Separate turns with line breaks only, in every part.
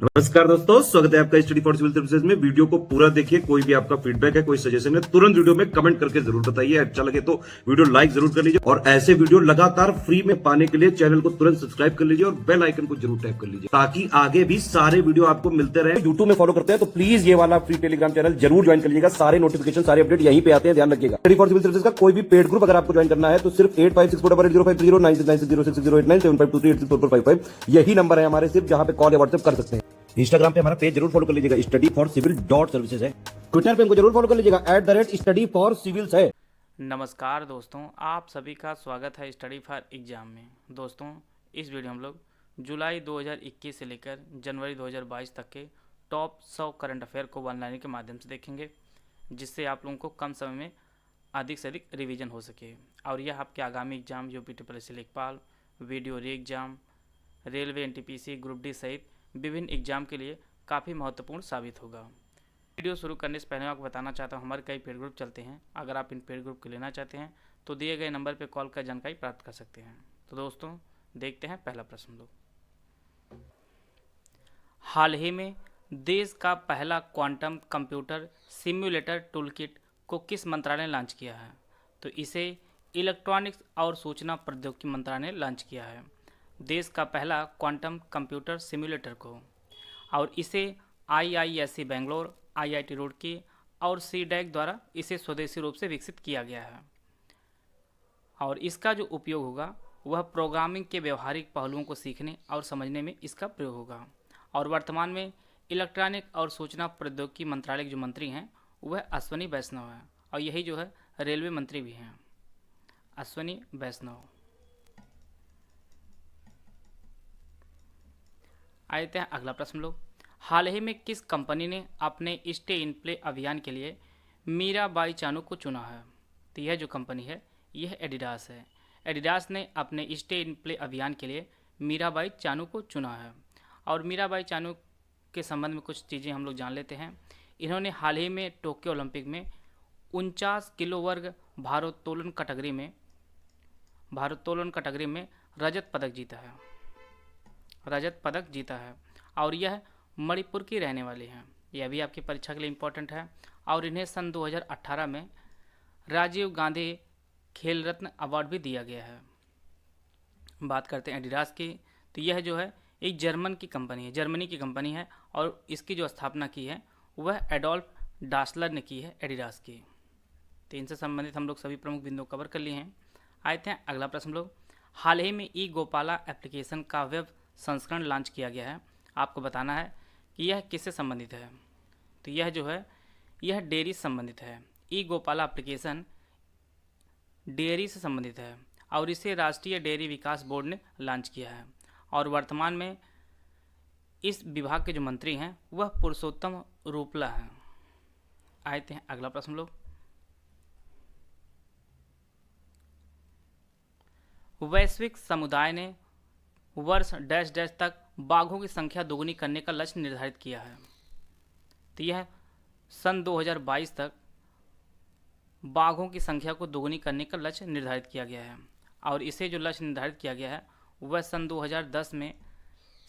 नमस्कार दोस्तों, स्वागत है आपका स्टडी फॉर सिविल सर्विसेज में। वीडियो को पूरा देखिए। कोई भी आपका फीडबैक है, कोई सजेशन है, तुरंत वीडियो में कमेंट करके जरूर बताइए। अच्छा लगे तो वीडियो लाइक जरूर कर लीजिए और ऐसे वीडियो लगातार फ्री में पाने के लिए चैनल को तुरंत सब्सक्राइब कर लीजिए और बेल आइकन को जरूर टैप कर लीजिए ताकि आगे भी सारे वीडियो आपको मिलते रहे। यूट्यूब में फॉलो करते हैं तो प्लीज ये वाला फ्री टेलीग्राम चैनल जरूर ज्वाइन कर लीजिएगा। सारे नोटिफिकेशन, सारे अपडेट यहीं पे आते हैं, ध्यान रखिएगा। स्टडी फॉर सिविल सर्विसेज का कोई भी पेड ग्रुप अगर आपको ज्वाइन करना है तो सिर्फ 856480560660897423864455 यही नंबर है हमारे, सिर्फ जहां पे कॉल या व्हाट्सएप कर सकते हैं। इंस्टाग्राम पे हमारा पेज जरूर फॉलो कर लीजिएगा, स्टडी फॉर सिविल .सर्विसेज है। ट्विटर पे हमको जरूर फॉलो कर लीजिएगा, @study for civils है।
नमस्कार दोस्तों, आप सभी का स्वागत है स्टडी फॉर एग्ज़ाम में। दोस्तों, इस वीडियो हम लोग जुलाई 2021 से लेकर जनवरी 2022 तक के टॉप 100 करंट अफेयर को वन लाइनर के माध्यम से देखेंगे, जिससे आप लोगों को कम समय में अधिक से अधिक रिवीजन हो सके और यह आपके आगामी एग्जाम यूपी ट्रिपल लेखपाल, वीडियो री exam, railway NTPC, group D सहित विभिन्न एग्जाम के लिए काफ़ी महत्वपूर्ण साबित होगा। वीडियो शुरू करने से पहले मैं आपको बताना चाहता हूँ, हमारे कई पेड ग्रुप चलते हैं। अगर आप इन पेड ग्रुप को लेना चाहते हैं तो दिए गए नंबर पर कॉल कर जानकारी प्राप्त कर सकते हैं। तो दोस्तों, देखते हैं पहला प्रश्न लोग। हाल ही में देश का पहला क्वांटम कंप्यूटर सिम्युलेटर टूलकिट को किस मंत्रालय ने लॉन्च किया है? तो इसे इलेक्ट्रॉनिक्स और सूचना प्रौद्योगिकी मंत्रालय ने लॉन्च किया है, देश का पहला क्वांटम कंप्यूटर सिम्युलेटर को। और इसे IISc बेंगलोर, IIT रुड़की और CDAC द्वारा इसे स्वदेशी रूप से विकसित किया गया है। और इसका जो उपयोग होगा वह प्रोग्रामिंग के व्यवहारिक पहलुओं को सीखने और समझने में इसका प्रयोग होगा। और वर्तमान में इलेक्ट्रॉनिक और सूचना प्रौद्योगिकी मंत्रालय के जो मंत्री हैं वह अश्विनी वैष्णव हैं और यही जो है रेलवे मंत्री भी हैं, अश्विनी वैष्णव। आते हैं अगला प्रश्न लोग। हाल ही में किस कंपनी ने अपने स्टे इन प्ले अभियान के लिए मीराबाई चानू को चुना है? तो यह जो कंपनी है यह एडिडास है। एडिडास ने अपने स्टे इन प्ले अभियान के लिए मीराबाई चानू को चुना है। और मीराबाई चानू के संबंध में कुछ चीज़ें हम लोग जान लेते हैं। इन्होंने हाल ही में टोक्यो ओलंपिक में 49 किलो वर्ग भारोत्तोलन कैटेगरी में रजत पदक जीता है और यह मणिपुर की रहने वाली हैं। यह भी आपकी परीक्षा के लिए इम्पोर्टेंट है। और इन्हें सन 2018 में राजीव गांधी खेल रत्न अवार्ड भी दिया गया है। बात करते हैं एडिडास की, तो यह जो है एक जर्मनी की कंपनी है और इसकी जो स्थापना की है वह एडोल्फ डासलर ने की है एडिडास की। तो इनसे संबंधित हम लोग सभी प्रमुख बिंदु कवर कर लिए हैं। आते हैं अगला प्रश्न लोग। हाल ही में ई गोपाला एप्लीकेशन का वेब संस्करण लॉन्च किया गया है। आपको बताना है कि यह किससे संबंधित है। तो यह जो है यह डेयरी से संबंधित है। ई गोपाला एप्लीकेशन डेयरी से संबंधित है और इसे राष्ट्रीय डेयरी विकास बोर्ड ने लॉन्च किया है। और वर्तमान में इस विभाग के जो मंत्री हैं वह पुरुषोत्तम रूपला हैं। आते हैं अगला प्रश्न लोग। वैश्विक समुदाय ने वर्ष डैश डैश तक बाघों की संख्या दोगुनी करने का लक्ष्य निर्धारित किया है। तो यह सन 2022 तक बाघों की संख्या को दोगुनी करने का लक्ष्य निर्धारित किया गया है। और इसे जो लक्ष्य निर्धारित किया गया है वह सन 2010 में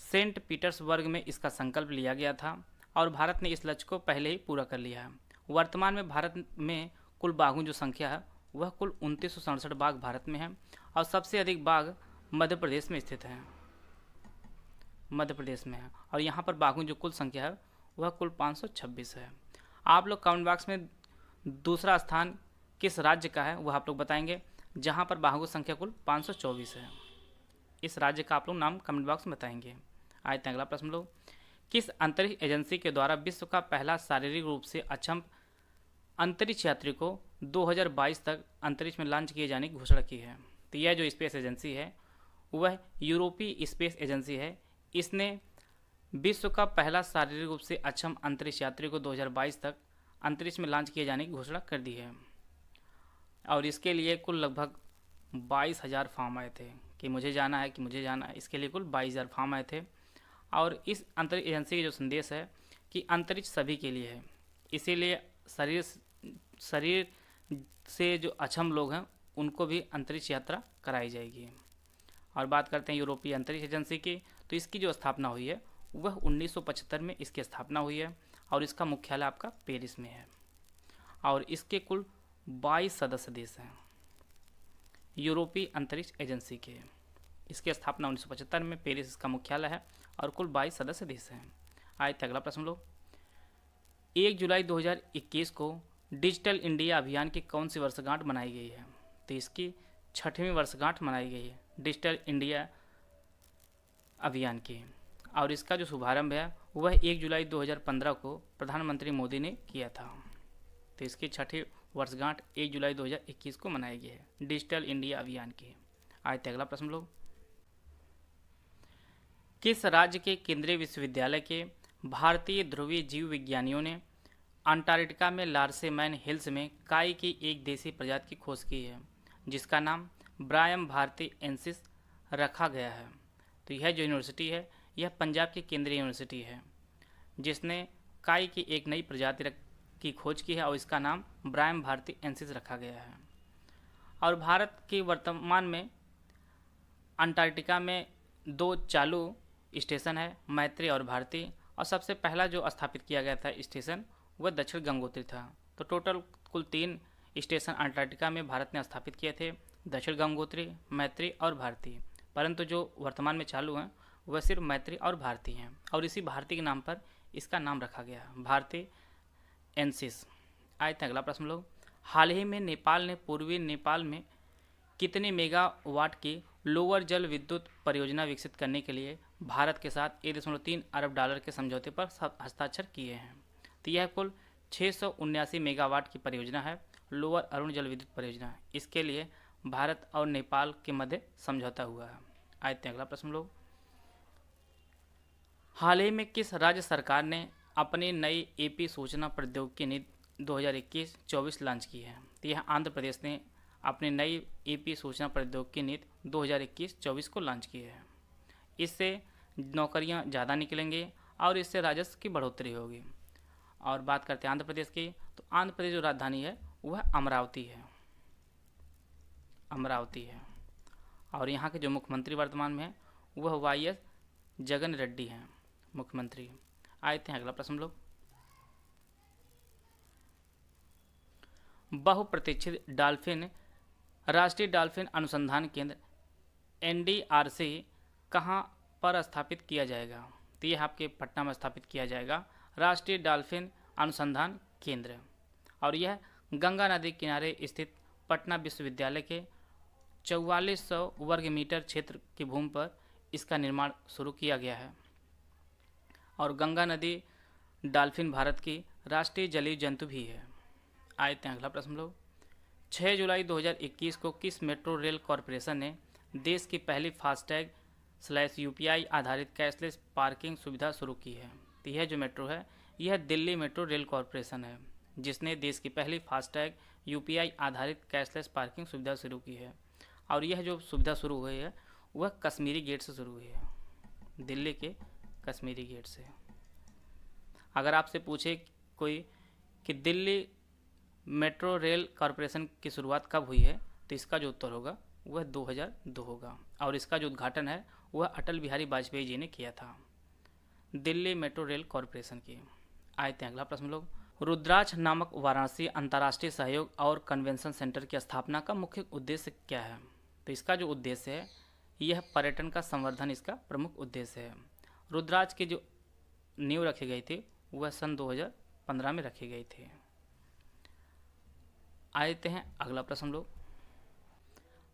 सेंट पीटर्सबर्ग में इसका संकल्प लिया गया था और भारत ने इस लक्ष्य को पहले ही पूरा कर लिया है। वर्तमान में भारत में कुल बाघों जो संख्या है वह कुल 2967 बाघ भारत में है और सबसे अधिक बाघ मध्य प्रदेश में स्थित है, और यहाँ पर बाघों जो कुल संख्या है वह कुल 526 है। आप लोग कमेंट बॉक्स में दूसरा स्थान किस राज्य का है वह आप लोग बताएंगे जहाँ पर बाघों की संख्या कुल 524 है। इस राज्य का आप लोग नाम कमेंट बॉक्स में बताएंगे। आए थे अगला प्रश्न लोग। किस अंतरिक्ष एजेंसी के द्वारा विश्व का पहला शारीरिक रूप से अक्षम अंतरिक्ष यात्री को 2022 तक अंतरिक्ष में लॉन्च किए जाने की घोषणा की है? तो यह जो स्पेस एजेंसी है वह यूरोपीय स्पेस एजेंसी है। इसने विश्व का पहला शारीरिक रूप से अक्षम अंतरिक्ष यात्री को 2022 तक अंतरिक्ष में लॉन्च किए जाने की घोषणा कर दी है। और इसके लिए कुल लगभग 22,000 फॉर्म आए थे कि मुझे जाना है। इसके लिए कुल 22,000 फॉर्म आए थे। और इस अंतरिक्ष एजेंसी का जो संदेश है कि अंतरिक्ष सभी के लिए है, इसीलिए शरीर से जो अक्षम लोग हैं उनको भी अंतरिक्ष यात्रा कराई जाएगी। और बात करते हैं यूरोपीय अंतरिक्ष एजेंसी की, तो इसकी जो स्थापना हुई है वह 1975 में इसकी स्थापना हुई है और इसका मुख्यालय आपका पेरिस में है और इसके कुल 22 सदस्य देश हैं यूरोपीय अंतरिक्ष एजेंसी के। इसकी स्थापना 1975 में, पेरिस इसका मुख्यालय है और कुल 22 सदस्य देश हैं। आइए अगला प्रश्न लो। 1 जुलाई 2021 को डिजिटल इंडिया अभियान की कौन सी वर्षगांठ मनाई गई है? तो इसकी 6वीं वर्षगांठ मनाई गई है डिजिटल इंडिया अभियान की और इसका जो शुभारंभ है वह 1 जुलाई 2015 को प्रधानमंत्री मोदी ने किया था। तो इसकी 6वीं वर्षगांठ 1 जुलाई 2021 को मनाई गई है डिजिटल इंडिया अभियान की। आइए अगला प्रश्न लो। किस राज्य के केंद्रीय विश्वविद्यालय के भारतीय ध्रुवीय जीव विज्ञानियों ने अंटार्कटिका में लार्सेमैन हिल्स में काई की एक देसी प्रजाति की खोज की है जिसका नाम ब्रायम भारती एंसिस रखा गया है? तो यह जो यूनिवर्सिटी है यह पंजाब की केंद्रीय यूनिवर्सिटी है जिसने काई की एक नई प्रजाति की खोज की है और इसका नाम ब्रायम भारती एंसिस रखा गया है। और भारत की वर्तमान में अंटार्कटिका में 2 चालू स्टेशन है, मैत्री और भारती, और सबसे पहला जो स्थापित किया गया था स्टेशन वह दक्षिण गंगोत्री था। तो टोटल कुल 3 स्टेशन अंटार्कटिका में भारत ने स्थापित किए थे, दक्षिण गंगोत्री, मैत्री और भारती, परंतु जो वर्तमान में चालू हैं वह सिर्फ मैत्री और भारती हैं और इसी भारती के नाम पर इसका नाम रखा गया भारती एंसिस। आए अगला प्रश्न लोग। हाल ही में नेपाल ने पूर्वी नेपाल में कितने मेगावाट की लोअर जल विद्युत परियोजना विकसित करने के लिए भारत के साथ 1.3 अरब डॉलर के समझौते पर हस्ताक्षर किए हैं? तो यह कुल 679 मेगावाट की परियोजना है, लोअर अरुण जल विद्युत परियोजना। इसके लिए भारत और नेपाल के मध्य समझौता हुआ है। आए अगला प्रश्न लोग। हाल ही में किस राज्य सरकार ने अपनी नई एपी सूचना प्रौद्योगिकी नीति 2021-24 लॉन्च की है? तो यह आंध्र प्रदेश ने अपनी नई एपी सूचना प्रौद्योगिकी नीति 2021-24 को लॉन्च की है। इससे नौकरियां ज़्यादा निकलेंगी और इससे राजस्व की बढ़ोतरी होगी। और बात करते हैं आंध्र प्रदेश की, तो आंध्र प्रदेश जो राजधानी है वह अमरावती है, अमरावती है। और यहाँ के जो मुख्यमंत्री वर्तमान में है वह वाई.एस. जगन रेड्डी हैं मुख्यमंत्री। आए थे अगला प्रश्न लोग। बहुप्रतीक्षित डॉल्फिन राष्ट्रीय डॉल्फिन अनुसंधान केंद्र NDRC कहाँ पर स्थापित किया जाएगा? तो यह आपके पटना में स्थापित किया जाएगा, राष्ट्रीय डॉल्फिन अनुसंधान केंद्र। और यह गंगा नदी किनारे स्थित पटना विश्वविद्यालय के 4400 वर्ग मीटर क्षेत्र की भूमि पर इसका निर्माण शुरू किया गया है। और गंगा नदी डॉल्फिन भारत की राष्ट्रीय जलीय जंतु भी है। आए थे अगला प्रश्न लोग। 6 जुलाई 2021 को किस मेट्रो रेल कॉरपोरेशन ने देश की पहली फास्टैग/UPI आधारित कैशलेस पार्किंग सुविधा शुरू की है? तो यह जो मेट्रो है यह दिल्ली मेट्रो रेल कॉरपोरेशन है जिसने देश की पहली फास्टैग UPI आधारित कैशलेस पार्किंग सुविधा शुरू की है। और यह जो सुविधा शुरू हुई है वह कश्मीरी गेट से शुरू हुई है, दिल्ली के कश्मीरी गेट से। अगर आपसे पूछे कोई कि दिल्ली मेट्रो रेल कॉरपोरेशन की शुरुआत कब हुई है तो इसका जो उत्तर होगा वह 2002 होगा और इसका जो उद्घाटन है वह अटल बिहारी वाजपेयी जी ने किया था, दिल्ली मेट्रो रेल कॉरपोरेशन की। आए थे अगला प्रश्न लोग। रुद्राक्ष नामक वाराणसी अंतर्राष्ट्रीय सहयोग और कन्वेंशन सेंटर की स्थापना का मुख्य उद्देश्य क्या है? तो इसका जो उद्देश्य है यह पर्यटन का संवर्धन इसका प्रमुख उद्देश्य है। रुद्राक्ष की जो नींव रखी गई थी वह सन 2015 में रखी गई थी। आते हैं अगला प्रश्न लोग।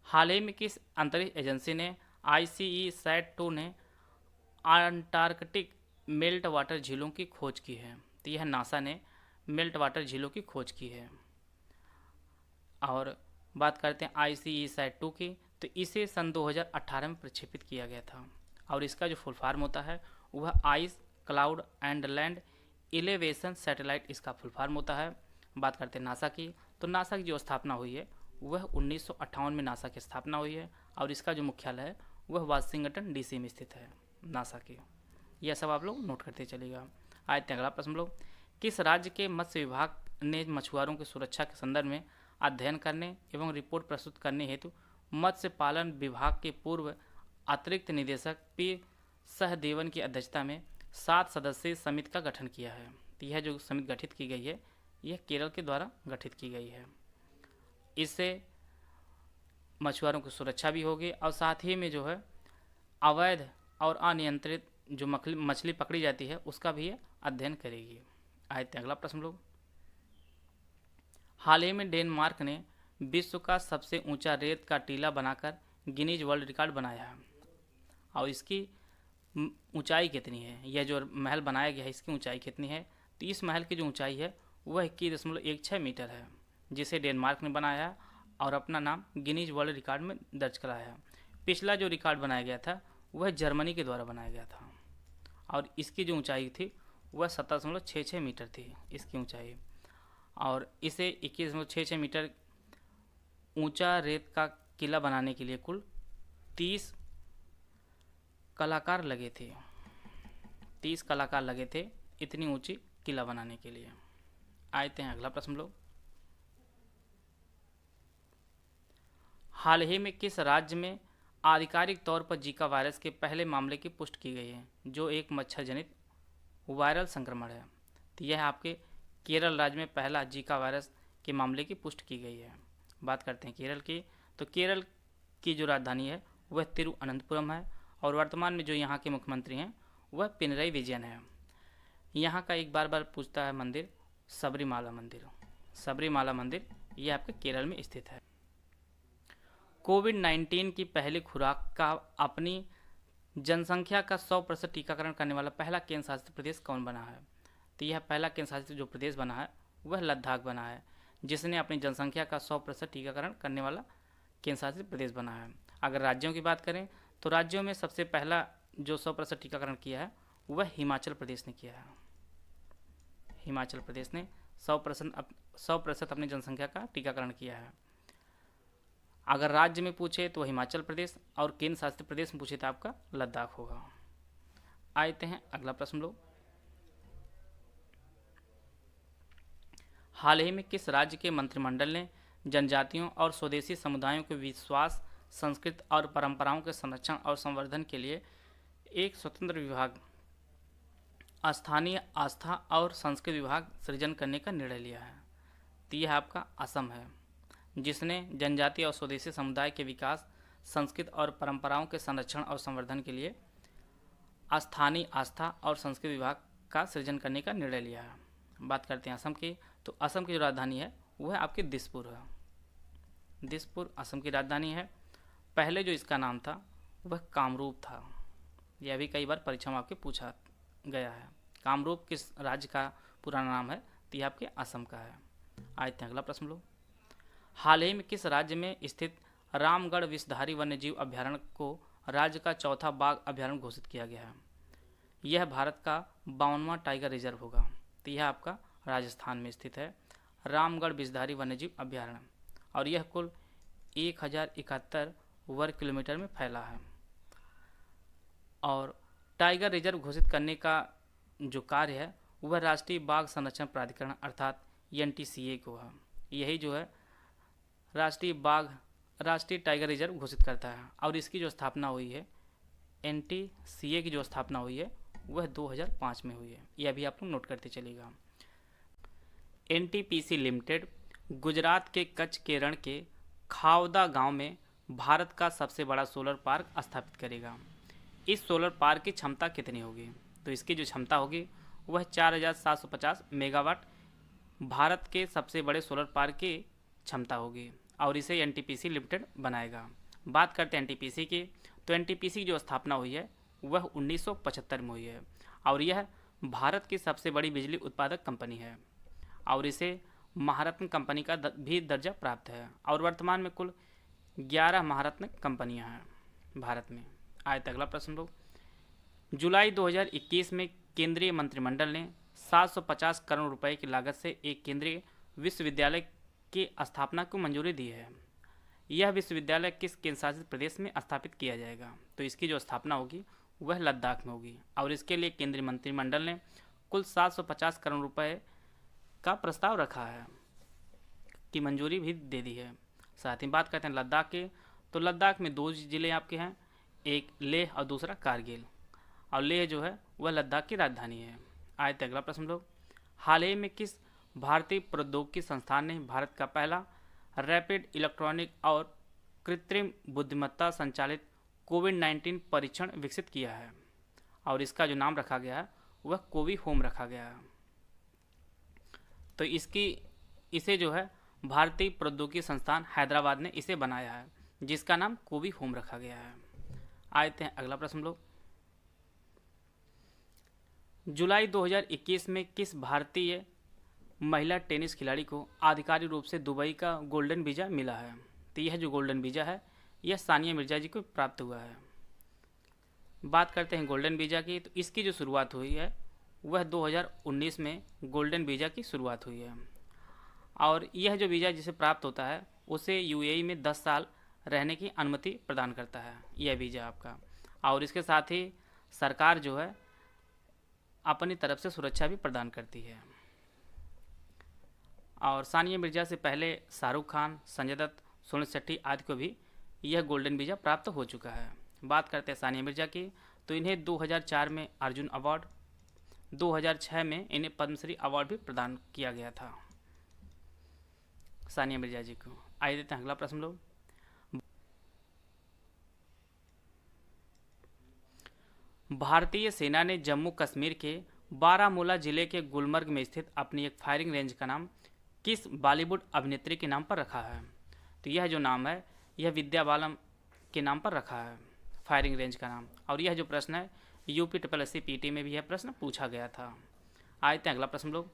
हाल ही में किस अंतरिक्ष एजेंसी ने ICESat-2 ने अंटार्कटिक मेल्ट वाटर झीलों की खोज की है? तो यह नासा ने मेल्ट वाटर झीलों की खोज की है। और बात करते हैं ICESat-2 की, तो इसे सन 2018 में प्रक्षेपित किया गया था और इसका जो फुल फॉर्म होता है वह ice cloud and land elevation satellite इसका फुल फॉर्म होता है। बात करते हैं नासा की, तो नासा की जो स्थापना हुई है वह 1958 में नासा की स्थापना हुई है और इसका जो मुख्यालय है वह वाशिंगटन DC में स्थित है नासा की। यह सब आप लोग नोट करते चलिएगा। आए थे अगला प्रश्न लोग। किस राज्य के मत्स्य विभाग ने मछुआरों की सुरक्षा के संदर्भ में अध्ययन करने एवं रिपोर्ट प्रस्तुत करने हेतु मत्स्य पालन विभाग के पूर्व अतिरिक्त निदेशक P. सहदेवन की अध्यक्षता में 7 सदस्यीय समिति का गठन किया है। तो यह जो समिति गठित की गई है यह केरल के द्वारा गठित की गई है। इससे मछुआरों की सुरक्षा भी होगी और साथ ही में जो है अवैध और अनियंत्रित जो मछली पकड़ी जाती है उसका भी ये अध्ययन करेगी। आए थे अगला प्रश्न लोग। हाल ही में डेनमार्क ने विश्व का सबसे ऊंचा रेत का टीला बनाकर गिनीज वर्ल्ड रिकॉर्ड बनाया है और इसकी ऊंचाई कितनी है, यह जो महल बनाया गया है इसकी ऊंचाई कितनी है? तो इस महल की जो ऊंचाई है वह 21.16 मीटर है, जिसे डेनमार्क ने बनाया है और अपना नाम गिनीज वर्ल्ड रिकॉर्ड में दर्ज कराया है। पिछला जो रिकॉर्ड बनाया गया था वह जर्मनी के द्वारा बनाया गया था और इसकी जो ऊंचाई थी वह 17.66 मीटर थी इसकी ऊंचाई, और इसे 21.66 मीटर ऊंचा रेत का किला बनाने के लिए कुल 30 कलाकार लगे थे। 30 कलाकार लगे थे इतनी ऊंची किला बनाने के लिए। आते हैं अगला प्रश्न लोग। हाल ही में किस राज्य में आधिकारिक तौर पर जीका वायरस के पहले मामले की पुष्टि की गई है, जो एक मच्छर जनित वायरल संक्रमण है? तो यह आपके केरल राज्य में पहला जीका वायरस के मामले की पुष्टि की गई है। बात करते हैं केरल की, तो केरल की जो राजधानी है वह तिरुअनंतपुरम है और वर्तमान में जो यहाँ के मुख्यमंत्री हैं वह पिनरई विजयन है। यहाँ का एक बार पूछता है मंदिर सबरीमाला मंदिर। सबरीमाला मंदिर यह आपके केरल में स्थित है। कोविड-19 की पहली खुराक का अपनी जनसंख्या का 100% टीकाकरण करने वाला पहला केंद्र शासित प्रदेश कौन बना है? तो यह पहला केंद्र शासित जो प्रदेश बना है वह लद्दाख बना है, जिसने अपनी जनसंख्या का 100% टीकाकरण करने वाला केंद्र शासित प्रदेश बना है। अगर राज्यों की बात करें तो राज्यों में सबसे पहला जो 100% टीकाकरण किया है वह हिमाचल प्रदेश ने किया है। हिमाचल प्रदेश ने 100% अपनी जनसंख्या का टीकाकरण किया है। अगर राज्य में पूछे तो हिमाचल प्रदेश और केंद्र शासित प्रदेश में पूछे तो आपका लद्दाख होगा। आते हैं अगला प्रश्न लोग। हाल ही में किस राज्य के मंत्रिमंडल ने जनजातियों और स्वदेशी समुदायों के विश्वास, संस्कृति और परंपराओं के संरक्षण और संवर्धन के लिए एक स्वतंत्र विभाग, स्थानीय आस्था और संस्कृति विभाग सृजन करने का निर्णय लिया है? तो यह आपका असम है, जिसने जनजातीय और स्वदेशी समुदाय के विकास, संस्कृति और परंपराओं के संरक्षण और संवर्धन के लिए स्थानीय आस्था और संस्कृति विभाग का सृजन करने का निर्णय लिया है। बात करते हैं असम की, तो असम की जो राजधानी है वह आपकी दिसपुर है। दिसपुर असम की राजधानी है। पहले जो इसका नाम था वह कामरूप था। यह भी कई बार परीक्षा में आपके पूछा गया है। कामरूप किस राज्य का पुराना नाम है? तो यह आपके असम का है। आते हैं अगला प्रश्न लो। हाल ही में किस राज्य में स्थित रामगढ़ विषधारी वन्यजीव अभ्यारण्य को राज्य का चौथा बाघ अभ्यारण्य घोषित किया गया है? यह भारत का 52वां टाइगर रिजर्व होगा। तो यह आपका राजस्थान में स्थित है, रामगढ़ विषधारी वन्यजीव अभ्यारण्य, और यह कुल 1071 वर्ग किलोमीटर में फैला है। और टाइगर रिजर्व घोषित करने का जो कार्य है वह राष्ट्रीय बाघ संरक्षण प्राधिकरण अर्थात NTCA को है। यही जो है राष्ट्रीय टाइगर रिजर्व घोषित करता है और इसकी जो स्थापना हुई है, NTCA की जो स्थापना हुई है वह 2005 में हुई है। यह भी आप लोग नोट करते चलिएगा। NTPC लिमिटेड गुजरात के कच्छ के रण के खावदा गांव में भारत का सबसे बड़ा सोलर पार्क स्थापित करेगा। इस सोलर पार्क की क्षमता कितनी होगी? तो इसकी जो क्षमता होगी वह 4750 मेगावाट भारत के सबसे बड़े सोलर पार्क की क्षमता होगी और इसे NTPC लिमिटेड बनाएगा। बात करते हैं NTPC की, तो NTPC की जो स्थापना हुई है वह 1975 में हुई है और यह भारत की सबसे बड़ी बिजली उत्पादक कंपनी है और इसे महारत्न कंपनी का भी दर्जा प्राप्त है और वर्तमान में कुल 11 महारत्न कंपनियां हैं भारत में। आए अगला प्रश्न लोग। जुलाई 2021 में केंद्रीय मंत्रिमंडल ने 750 करोड़ रुपए की लागत से एक केंद्रीय विश्वविद्यालय की स्थापना को मंजूरी दी है। यह विश्वविद्यालय किस केंद्र शासित प्रदेश में स्थापित किया जाएगा? तो इसकी जो स्थापना होगी वह लद्दाख में होगी और इसके लिए केंद्रीय मंत्रिमंडल ने कुल 750 करोड़ रुपए का प्रस्ताव रखा है की मंजूरी भी दे दी है। साथ ही बात करते हैं लद्दाख के, तो लद्दाख में 2 ज़िले आपके हैं, एक लेह और दूसरा कारगिल। और लेह जो है वह लद्दाख की राजधानी है। आए थे अगला प्रश्न लोग, हाल ही में किस भारतीय प्रौद्योगिकी संस्थान ने भारत का पहला रैपिड इलेक्ट्रॉनिक और कृत्रिम बुद्धिमत्ता संचालित कोविड-19 परीक्षण विकसित किया है? और इसका जो नाम रखा गया है वह कोवी होम रखा गया है। तो इसे जो है भारतीय प्रौद्योगिकी संस्थान हैदराबाद ने इसे बनाया है, जिसका नाम कोवी होम रखा गया है। आए थे अगला प्रश्न लोग, जुलाई 2021 में किस भारतीय महिला टेनिस खिलाड़ी को आधिकारिक रूप से दुबई का गोल्डन वीज़ा मिला है? तो यह जो गोल्डन वीज़ा है यह सानिया मिर्जा जी को प्राप्त हुआ है। बात करते हैं गोल्डन वीज़ा की, तो इसकी जो शुरुआत हुई है वह 2019 में गोल्डन वीज़ा की शुरुआत हुई है। और यह जो वीज़ा जिसे प्राप्त होता है उसे यूएई में 10 साल रहने की अनुमति प्रदान करता है यह वीज़ा आपका। और इसके साथ ही सरकार जो है अपनी तरफ से सुरक्षा भी प्रदान करती है। और सानिया मिर्जा से पहले शाहरुख खान, संजय दत्त, सोनम शेट्टी आदि को भी यह गोल्डन वीज़ा प्राप्त हो चुका है। बात करते हैं सानिया मिर्जा की, तो इन्हें 2004 में अर्जुन अवार्ड, 2006 में इन्हें पद्मश्री अवार्ड भी प्रदान किया गया था सानिया मिर्जा जी को। आइए देते हैं अगला प्रश्न लोग, भारतीय सेना ने जम्मू कश्मीर के बारामूला जिले के गुलमर्ग में स्थित अपनी एक फायरिंग रेंज का नाम किस बॉलीवुड अभिनेत्री के नाम पर रखा है? तो यह जो नाम है यह विद्या बालन के नाम पर रखा है फायरिंग रेंज का नाम। और यह जो प्रश्न है UPSSC PT में भी यह प्रश्न पूछा गया था। आए थे अगला प्रश्न लोग,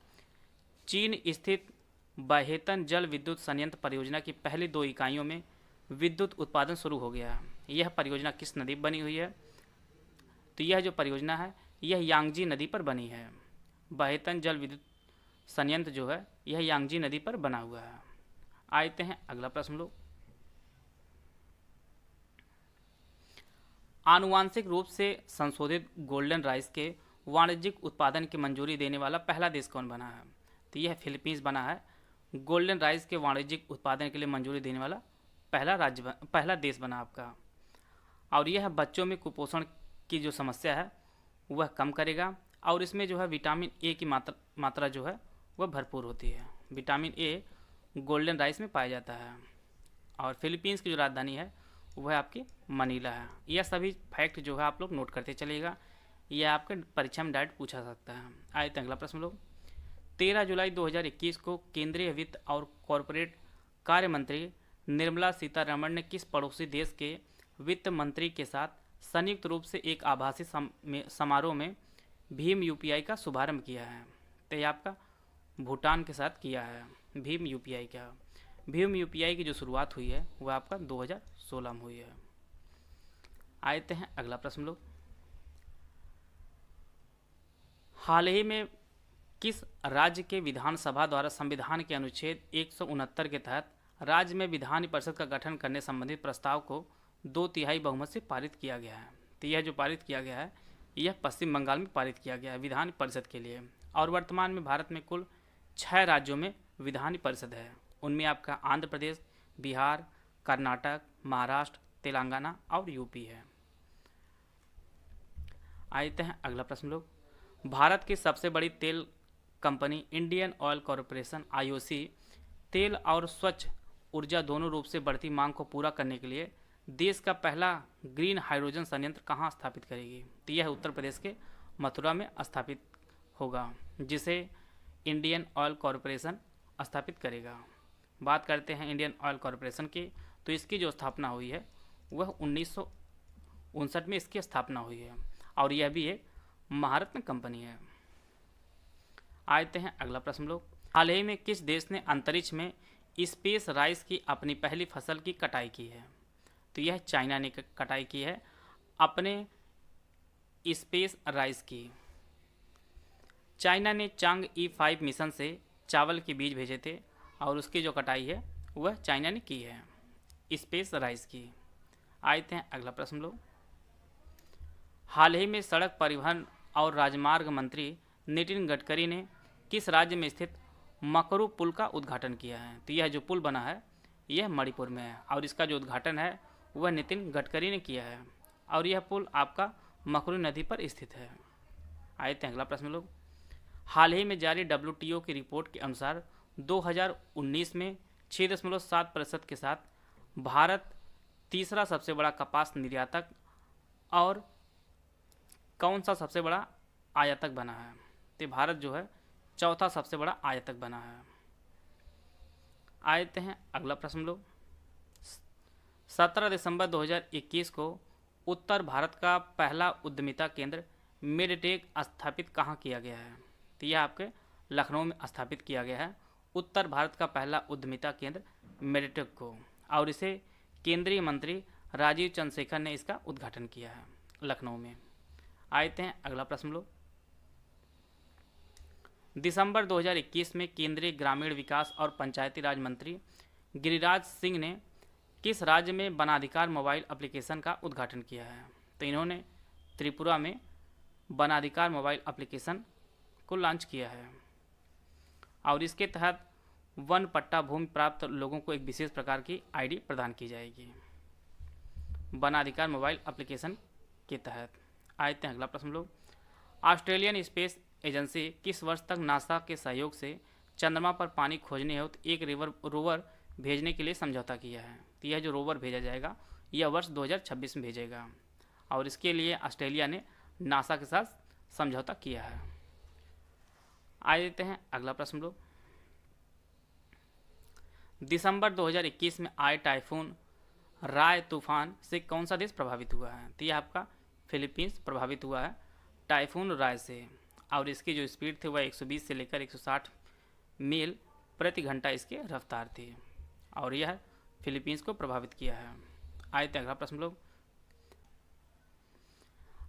चीन स्थित बाहेतन जल विद्युत संयंत्र परियोजना की पहली 2 इकाइयों में विद्युत उत्पादन शुरू हो गया है। यह परियोजना किस नदी पर बनी हुई है? तो यह जो परियोजना है यह यांगजी नदी पर बनी है। बाहेतन जल विद्युत संयंत्र जो है यह यांगजी नदी पर बना हुआ है। आते हैं अगला प्रश्न लोग, आनुवांशिक रूप से संशोधित गोल्डन राइस के वाणिज्यिक उत्पादन की मंजूरी देने वाला पहला देश कौन बना है? तो यह फिलीपींस बना है। गोल्डन राइस के वाणिज्यिक उत्पादन के लिए मंजूरी देने वाला पहला देश बना आपका। और यह बच्चों में कुपोषण की जो समस्या है वह कम करेगा। और इसमें जो है विटामिन ए की मात्रा जो है वह भरपूर होती है। विटामिन ए गोल्डन राइस में पाया जाता है। और फिलीपींस की जो राजधानी है वह आपकी मनीला है। यह सभी फैक्ट जो है आप लोग नोट करते चलिएगा, यह आपके परीक्षा में डायरेक्ट पूछा सकता है। आए थे अगला प्रश्न लोग, 13 जुलाई 2021 को केंद्रीय वित्त और कॉरपोरेट कार्य मंत्री निर्मला सीतारमण ने किस पड़ोसी देश के वित्त मंत्री के साथ संयुक्त रूप से एक आभासी समारोह में भीम UPI का शुभारंभ किया है? तो यह आपका भूटान के साथ किया है भीम UPI का। भीम UPI की जो शुरुआत हुई है वह आपका 2016 में हुई है। आते हैं अगला प्रश्न लोग, हाल ही में किस राज्य के विधानसभा द्वारा संविधान के अनुच्छेद 169 के तहत राज्य में विधान परिषद का गठन करने संबंधित प्रस्ताव को 2/3 बहुमत से पारित किया गया है? तो यह जो पारित किया गया है यह पश्चिम बंगाल में पारित किया गया है विधान परिषद के लिए। और वर्तमान में भारत में कुल 6 राज्यों में विधान परिषद है। उनमें आपका आंध्र प्रदेश, बिहार, कर्नाटक, महाराष्ट्र, तेलंगाना और UP है। आते हैं अगला प्रश्न लोग, भारत की सबसे बड़ी तेल company Indian oil corporation IOC तेल और स्वच्छ ऊर्जा दोनों रूप से बढ़ती मांग को पूरा करने के लिए देश का पहला ग्रीन हाइड्रोजन संयंत्र कहाँ स्थापित करेगी? तो यह उत्तर प्रदेश के मथुरा में स्थापित होगा, जिसे इंडियन ऑयल कॉरपोरेशन स्थापित करेगा। बात करते हैं इंडियन ऑयल कॉरपोरेशन की, तो इसकी जो स्थापना हुई है वह 1959 में इसकी स्थापना हुई है। और यह भी एक महारत्न कंपनी है। आते हैं अगला प्रश्न लोग, हाल ही में किस देश ने अंतरिक्ष में स्पेस राइस की अपनी पहली फसल की कटाई की है? तो यह चाइना ने कटाई की है अपने स्पेस राइस की। चाइना ने चांग E5 मिशन से चावल के बीज भेजे थे और उसकी जो कटाई है वह चाइना ने की है स्पेस राइस की। आते हैं अगला प्रश्न लोग, हाल ही में सड़क परिवहन और राजमार्ग मंत्री नितिन गडकरी ने किस राज्य में स्थित मकरू पुल का उद्घाटन किया है? तो यह जो पुल बना है यह मणिपुर में है और इसका जो उद्घाटन है वह नितिन गडकरी ने किया है। और यह पुल आपका मकरू नदी पर स्थित है। आए थे अगला प्रश्न लोग। हाल ही में जारी WTO की रिपोर्ट के अनुसार 2019 में 6.7% के साथ भारत तीसरा सबसे बड़ा कपास निर्यातक और कौन सा सबसे बड़ा आयातक बना है? तो भारत जो है चौथा सबसे बड़ा आयातक बना है। आते हैं अगला प्रश्न लोग। 17 दिसंबर 2021 को उत्तर भारत का पहला उद्यमिता केंद्र मेडटेक स्थापित कहाँ किया गया है? तो यह आपके लखनऊ में स्थापित किया गया है उत्तर भारत का पहला उद्यमिता केंद्र मेडटेक को, और इसे केंद्रीय मंत्री राजीव चंद्रशेखर ने इसका उद्घाटन किया है लखनऊ में। आते हैं अगला प्रश्न लोग। दिसंबर 2021 में केंद्रीय ग्रामीण विकास और पंचायती राज मंत्री गिरिराज सिंह ने किस राज्य में वनाधिकार मोबाइल एप्लीकेशन का उद्घाटन किया है? तो इन्होंने त्रिपुरा में वनाधिकार मोबाइल एप्लीकेशन को लॉन्च किया है, और इसके तहत वन पट्टा भूमि प्राप्त लोगों को एक विशेष प्रकार की आईडी प्रदान की जाएगी वनाधिकार मोबाइल एप्लीकेशन के तहत। आते हैं अगला प्रश्न लोग। ऑस्ट्रेलियन स्पेस एजेंसी किस वर्ष तक नासा के सहयोग से चंद्रमा पर पानी खोजने हेतु एक रोवर भेजने के लिए समझौता किया है? तो यह जो रोवर भेजा जाएगा यह वर्ष 2026 में भेजेगा, और इसके लिए ऑस्ट्रेलिया ने नासा के साथ समझौता किया है। आ देते हैं अगला प्रश्न लोग। दिसंबर 2021 में आए टाइफून राय तूफान से कौन सा देश प्रभावित हुआ है? तो यह आपका फिलीपींस प्रभावित हुआ है टाइफून राय से, और इसकी जो स्पीड थी वह 120 से लेकर 160 मील प्रति घंटा इसकी रफ्तार थी, और यह फिलीपींस को प्रभावित किया है। आए थे अगला प्रश्न लोग।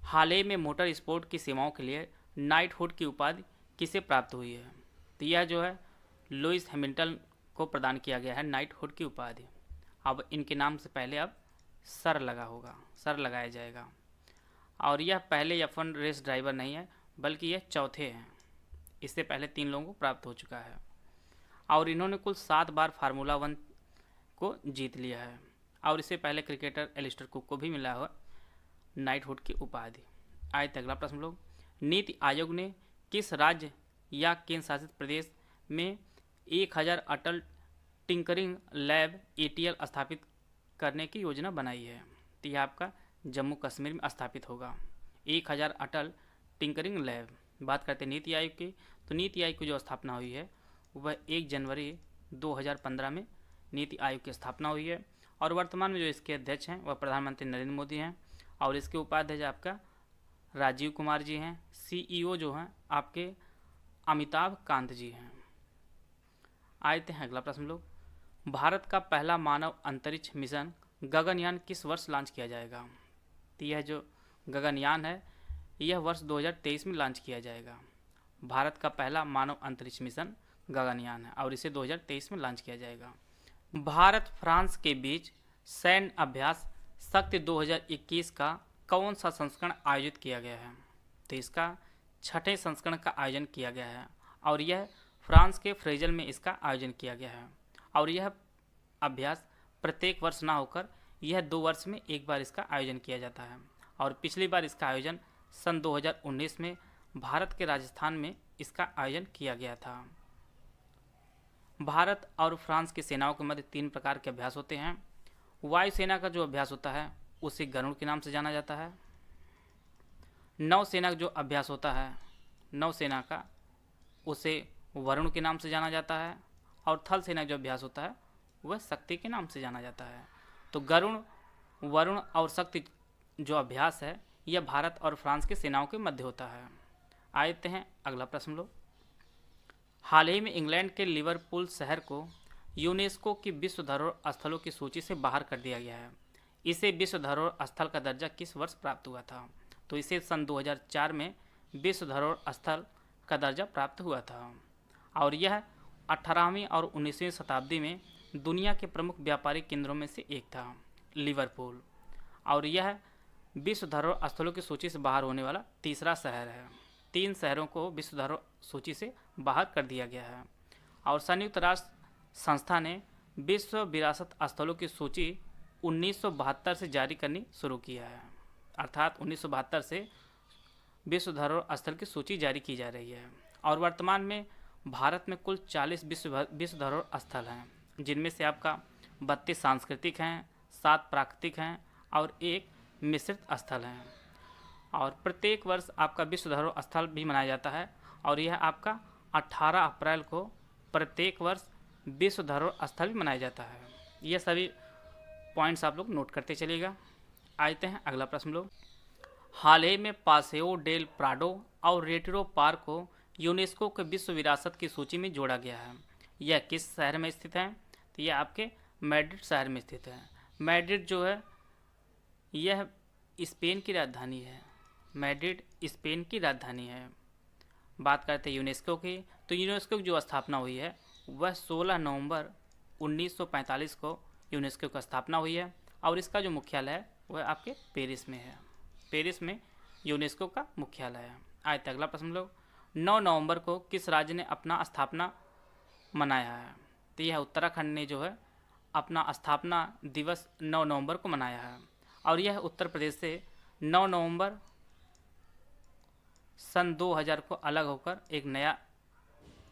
हाल ही में मोटर स्पोर्ट की सेवाओं के लिए नाइटहुड की उपाधि किसे प्राप्त हुई है? तो यह जो है लुइस हैमिल्टन को प्रदान किया गया है नाइटहुड की उपाधि। अब इनके नाम से पहले अब सर लगा होगा, सर लगाया जाएगा, और यह पहले F1 रेस ड्राइवर नहीं है बल्कि यह चौथे हैं। इससे पहले 3 लोगों को प्राप्त हो चुका है, और इन्होंने कुल 7 बार फार्मूला 1 को जीत लिया है, और इससे पहले क्रिकेटर एलिस्टर कुक को भी मिला हुआ नाइटहुड की उपाधि। आए थे अगला प्रश्न लोग। नीति आयोग ने किस राज्य या केंद्र शासित प्रदेश में 1000 अटल टिंकरिंग लैब ATL स्थापित करने की योजना बनाई है? तो यह आपका जम्मू कश्मीर में स्थापित होगा 1000 अटल टिंकरिंग लैब। बात करते हैं नीति आयोग की, तो नीति आयोग की जो स्थापना हुई है वह 1 जनवरी 2015 में नीति आयोग की स्थापना हुई है, और वर्तमान में जो इसके अध्यक्ष हैं वह प्रधानमंत्री नरेंद्र मोदी हैं, और इसके उपाध्यक्ष आपका राजीव कुमार जी हैं। CEO जो हैं आपके अमिताभ कांत जी हैं। आते हैं अगला प्रश्न लोग। भारत का पहला मानव अंतरिक्ष मिशन गगनयान किस वर्ष लॉन्च किया जाएगा? तो यह जो गगनयान है यह वर्ष 2023 में लॉन्च किया जाएगा। भारत का पहला मानव अंतरिक्ष मिशन गगनयान है, और इसे 2023 में लॉन्च किया जाएगा। भारत फ्रांस के बीच सैन्य अभ्यास शक्ति 2021 का कौन सा संस्करण आयोजित किया गया है? तो इसका 6ठे संस्करण का आयोजन किया गया है, और यह फ्रांस के फ्रेजल में इसका आयोजन किया गया है, और यह अभ्यास प्रत्येक वर्ष ना होकर यह 2 वर्ष में एक बार इसका आयोजन किया जाता है, और पिछली बार इसका आयोजन सन 2019 में भारत के राजस्थान में इसका आयोजन किया गया था। भारत और फ्रांस की सेनाओं के मध्य 3 प्रकार के अभ्यास होते हैं। वायुसेना का जो अभ्यास होता है उसे गरुड़ के नाम से जाना जाता है। नौसेना का जो अभ्यास होता है नौसेना का उसे वरुण के नाम से जाना जाता है, और थल सेना का जो अभ्यास होता है वह शक्ति के नाम से जाना जाता है। तो गरुड़, वरुण और शक्ति जो अभ्यास है यह भारत और फ्रांस की सेनाओं के मध्य होता है। आते हैं अगला प्रश्न लो। हाल ही में इंग्लैंड के लिवरपूल शहर को यूनेस्को की विश्व धरोहर स्थलों की सूची से बाहर कर दिया गया है। इसे विश्व धरोहर स्थल का दर्जा किस वर्ष प्राप्त हुआ था? तो इसे सन 2004 में विश्व धरोहर स्थल का दर्जा प्राप्त हुआ था, और यह 18वीं और 19वीं शताब्दी में दुनिया के प्रमुख व्यापारिक केंद्रों में से एक था लिवरपूल, और यह विश्व धरोहर स्थलों की सूची से बाहर होने वाला तीसरा शहर है। 3 शहरों को विश्व धरोहर सूची से बाहर कर दिया गया है, और संयुक्त राष्ट्र संस्था ने विश्व विरासत स्थलों की सूची 1972 से जारी करनी शुरू किया है। अर्थात 1972 से विश्व धरोहर स्थल की सूची जारी की जा रही है। और वर्तमान में भारत में कुल 40 विश्व धरोहर स्थल हैं, जिनमें से आपका 32 सांस्कृतिक हैं, 7 प्राकृतिक हैं और 1 मिश्रित स्थल हैं। और प्रत्येक वर्ष आपका विश्व धरोहर स्थल भी मनाया जाता है और यह आपका 18 अप्रैल को प्रत्येक वर्ष विश्व धरोहर स्थल भी मनाया जाता है। ये सभी पॉइंट्स आप लोग नोट करते चलिएगा। आते हैं अगला प्रश्न लोग। हाल ही में पासेओ डेल प्राडो और रेटिरो पार्क को यूनेस्को के विश्व विरासत की सूची में जोड़ा गया है। यह किस शहर में स्थित है? तो यह आपके मैड्रिड शहर में स्थित है। मैड्रिड जो है यह स्पेन की राजधानी है। मैड्रिड स्पेन की राजधानी है। बात करते हैं यूनेस्को की, तो यूनेस्को की जो स्थापना हुई है वह 16 नवंबर 1945 को यूनेस्को की स्थापना हुई है और इसका जो मुख्यालय है वह आपके पेरिस में है। पेरिस में यूनेस्को का मुख्यालय है। आए थे अगला प्रश्न लोग। 9 नवंबर को किस राज्य ने अपना स्थापना मनाया है? तो यह उत्तराखंड ने जो है अपना स्थापना दिवस 9 नवंबर को मनाया है और यह उत्तर प्रदेश से 9 नवंबर सन 2000 को अलग होकर एक नया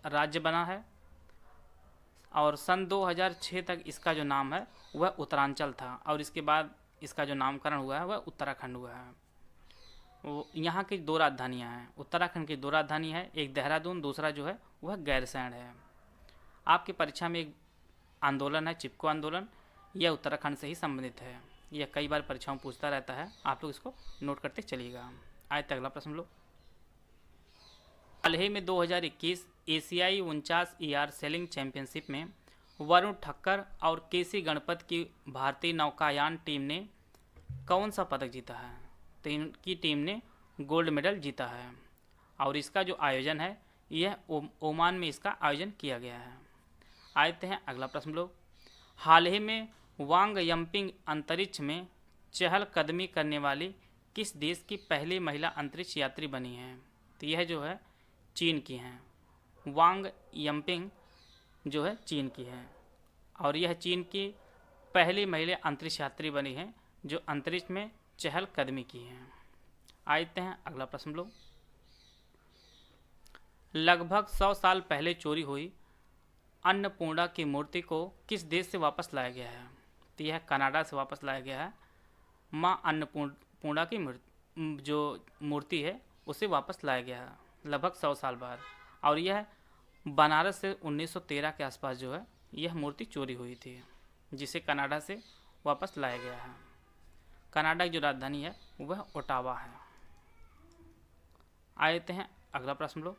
राज्य बना है और सन 2006 तक इसका जो नाम है वह उत्तरांचल था और इसके बाद इसका जो नामकरण हुआ है वह उत्तराखंड हुआ है। वो यहाँ की 2 राजधानियाँ हैं। उत्तराखंड की 2 राजधानी है, एक देहरादून, दूसरा जो है वह गैरसैंण है। आपकी परीक्षा में एक आंदोलन है चिपको आंदोलन, यह उत्तराखंड से ही संबंधित है। यह कई बार परीक्षाओं में पूछता रहता है, आप लोग इसको नोट करते चलिएगा। आए थे अगला प्रश्न लोग। हाल ही में 2021 एशियाई 49 ER सेलिंग चैंपियनशिप में वरुण ठक्कर और केसी गणपत की भारतीय नौकायान टीम ने कौन सा पदक जीता है? तो इनकी टीम ने गोल्ड मेडल जीता है और इसका जो आयोजन है यह ओमान में इसका आयोजन किया गया है। आते हैं अगला प्रश्न लोग। हाल ही में वांग यम्पिंग अंतरिक्ष में चहलकदमी करने वाली किस देश की पहली महिला अंतरिक्ष यात्री बनी है? तो यह जो है चीन की हैं। वांग यम्पिंग जो है चीन की है और यह चीन की पहली महिला अंतरिक्ष यात्री बनी है जो अंतरिक्ष में चहलकदमी की हैं। आते हैं अगला प्रश्न लोग। लगभग 100 साल पहले चोरी हुई अन्नपूर्णा की मूर्ति को किस देश से वापस लाया गया है? तो यह कनाडा से वापस लाया गया है। माँ अन्नपूर्णा की जो मूर्ति है उसे वापस लाया गया है लगभग 100 साल बाद और यह बनारस से 1913 के आसपास जो है यह मूर्ति चोरी हुई थी जिसे कनाडा से वापस लाया गया है। कनाडा की जो राजधानी है वह ओटावा है। आते हैं अगला प्रश्न लोग।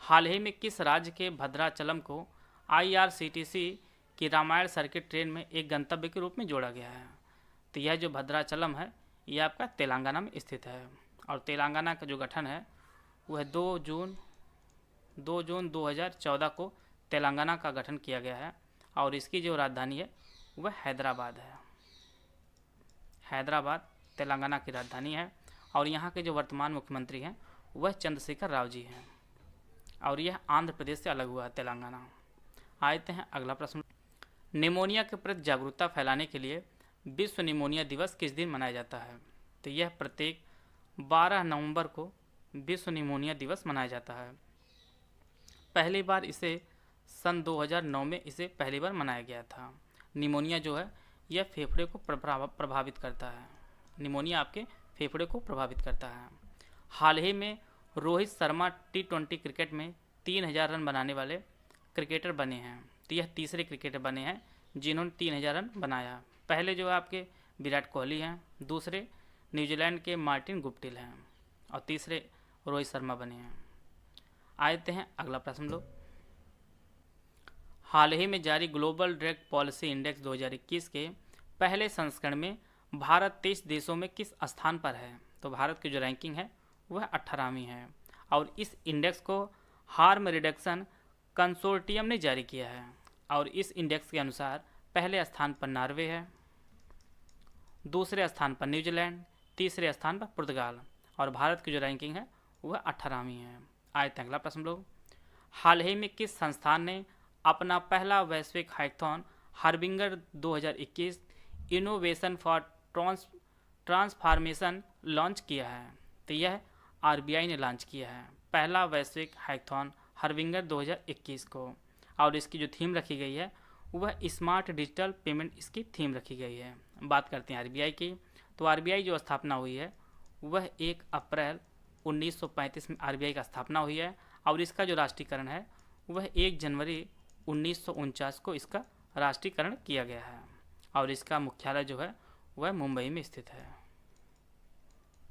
हाल ही में किस राज्य के भद्राचलम को IRCTC की रामायण सर्किट ट्रेन में एक गंतव्य के रूप में जोड़ा गया है? तो यह जो भद्राचलम है यह आपका तेलंगाना में स्थित है और तेलंगाना का जो गठन है वह 2 जून 2014 को तेलंगाना का गठन किया गया है और इसकी जो राजधानी है वह हैदराबाद है। हैदराबाद तेलंगाना की राजधानी है और यहाँ के जो वर्तमान मुख्यमंत्री हैं वह चंद्रशेखर राव जी हैं और यह आंध्र प्रदेश से अलग हुआ है तेलंगाना। आते हैं अगला प्रश्न। निमोनिया के प्रति जागरूकता फैलाने के लिए विश्व निमोनिया दिवस किस दिन मनाया जाता है? तो यह प्रत्येक 12 नवंबर को विश्व निमोनिया दिवस मनाया जाता है। पहली बार इसे सन 2009 में इसे पहली बार मनाया गया था। निमोनिया जो है यह फेफड़े को प्रभावित करता है। निमोनिया आपके फेफड़े को प्रभावित करता है। हाल ही में रोहित शर्मा T20 क्रिकेट में 3000 रन बनाने वाले क्रिकेटर बने हैं। तो यह तीसरे क्रिकेटर बने हैं जिन्होंने 3000 रन बनाया। पहले जो है आपके विराट कोहली हैं, दूसरे न्यूजीलैंड के मार्टिन गुप्टिल हैं और तीसरे रोहित शर्मा बने हैं। आते हैं अगला प्रश्न लोग। हाल ही में जारी ग्लोबल ड्रग पॉलिसी इंडेक्स 2021 के पहले संस्करण में भारत 23 देशों में किस स्थान पर है? तो भारत की जो रैंकिंग है वह 18वीं है और इस इंडेक्स को हार्म रिडक्शन कंसोर्टियम ने जारी किया है और इस इंडेक्स के अनुसार पहले स्थान पर नॉर्वे है, दूसरे स्थान पर न्यूजीलैंड, तीसरे स्थान पर पुर्तगाल और भारत की जो रैंकिंग है वह 18वीं है। आए थे अगला प्रश्न लोग। हाल ही में किस संस्थान ने अपना पहला वैश्विक hackathon harbinger 2021 innovation for transformation launch किया है? तो यह आरबीआई ने लॉन्च किया है, पहला वैश्विक हैकाथॉन हर्विंगर 2021 को। और इसकी जो थीम रखी गई है वह स्मार्ट डिजिटल पेमेंट इसकी थीम रखी गई है। बात करते हैं आरबीआई की, तो आरबीआई जो स्थापना हुई है वह 1 अप्रैल 1935 में आरबीआई का स्थापना हुई है। और इसका जो राष्ट्रीयकरण है वह 1 जनवरी 1949 को इसका राष्ट्रीयकरण किया गया है। और इसका मुख्यालय जो है वह मुंबई में स्थित है।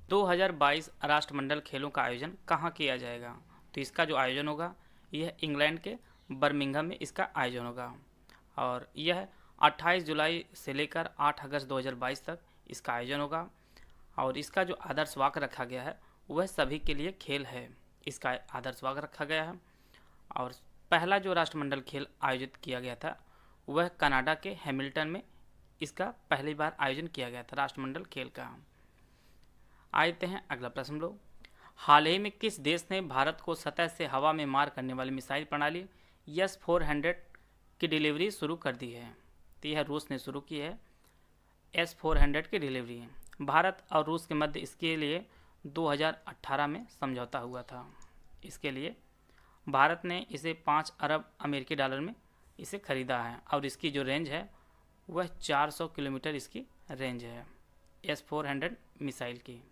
2022 राष्ट्रमंडल खेलों का आयोजन कहाँ किया जाएगा? तो इसका जो आयोजन होगा यह इंग्लैंड के बर्मिंघम में इसका आयोजन होगा। और यह 28 जुलाई से लेकर 8 अगस्त 2022 तक इसका आयोजन होगा। और इसका जो आदर्श वाक्य रखा गया है वह सभी के लिए खेल है, इसका आदर्श वाक्य रखा गया है। और पहला जो राष्ट्रमंडल खेल आयोजित किया गया था वह कनाडा के हैमिल्टन में इसका पहली बार आयोजन किया गया था राष्ट्रमंडल खेल का। आते हैं अगला प्रश्न लोग, हाल ही में किस देश ने भारत को सतह से हवा में मार करने वाली मिसाइल प्रणाली S-400 की डिलीवरी शुरू कर दी है? तो यह रूस ने शुरू की है S-400 की डिलीवरी। भारत और रूस के मध्य इसके लिए 2018 में समझौता हुआ था। इसके लिए भारत ने इसे 5 अरब अमेरिकी डॉलर में इसे खरीदा है। और इसकी जो रेंज है वह 400 किलोमीटर इसकी रेंज है S-400 मिसाइल की।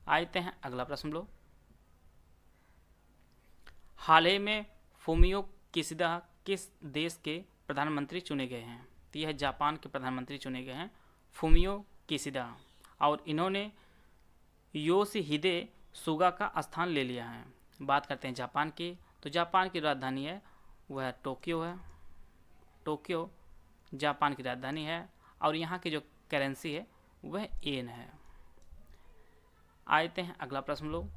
आते हैं अगला प्रश्न लो, हाल ही में फूमियो किशिदा किस देश के प्रधानमंत्री चुने गए हैं? तो यह जापान के प्रधानमंत्री चुने गए हैं, फूमियो किशिदा। और इन्होंने योशिहिदे सुगा का स्थान ले लिया है। बात करते हैं जापान की, तो जापान की राजधानी है वह टोक्यो है। टोक्यो जापान की राजधानी है। और यहाँ की जो करेंसी है वह येन है। आते हैं अगला प्रश्न लोग,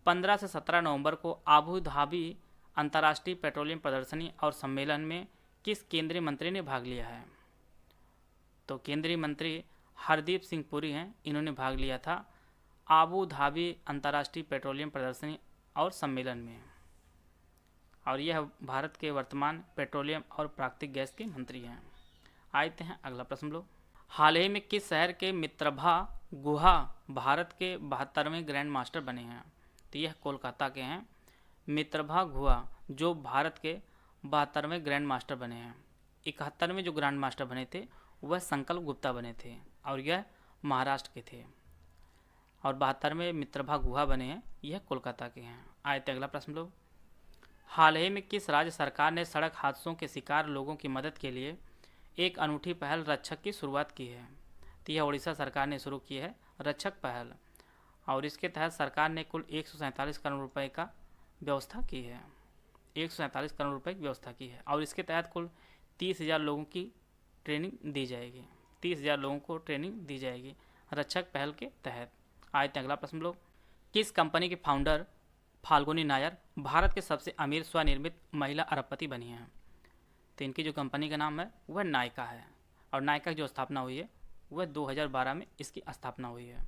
15 से 17 नवंबर को आबू धाबी अंतर्राष्ट्रीय पेट्रोलियम प्रदर्शनी और सम्मेलन में किस केंद्रीय मंत्री ने भाग लिया है? तो केंद्रीय मंत्री हरदीप सिंह पुरी हैं, इन्होंने भाग लिया था आबू धाबी अंतर्राष्ट्रीय पेट्रोलियम प्रदर्शनी और सम्मेलन में। और यह भारत के वर्तमान पेट्रोलियम और प्राकृतिक गैस के मंत्री हैं। आते हैं अगला प्रश्न लोग, हाल ही में किस शहर के मित्रभा गुहा भारत के 72वें ग्रैंड मास्टर बने हैं? तो यह कोलकाता के हैं मित्रभा गुहा, जो भारत के 72वें ग्रैंड मास्टर बने हैं। 71वें जो ग्रैंड मास्टर बने थे वह संकल्प गुप्ता बने थे और यह महाराष्ट्र के थे। और 72वें मित्रभा गुहा बने हैं, यह कोलकाता के हैं। आते अगला प्रश्न लोग, हाल ही में किस राज्य सरकार ने सड़क हादसों के शिकार लोगों की मदद के लिए एक अनूठी पहल रक्षक की शुरुआत की है? तो यह उड़ीसा सरकार ने शुरू की है रक्षक पहल। और इसके तहत सरकार ने कुल 147 करोड़ रुपए का व्यवस्था की है। 147 करोड़ रुपए की व्यवस्था की है। और इसके तहत कुल 30,000 लोगों की ट्रेनिंग दी जाएगी। 30,000 लोगों को ट्रेनिंग दी जाएगी रक्षक पहल के तहत। आज अगला प्रश्न लोग, किस कंपनी के फाउंडर फाल्गुनी नायर भारत के सबसे अमीर स्वनिर्मित महिला अरबपति बनी हैं? तो इनकी जो कंपनी का नाम है वह नायका है। और नायका की जो स्थापना हुई है वह 2012 में इसकी स्थापना हुई है।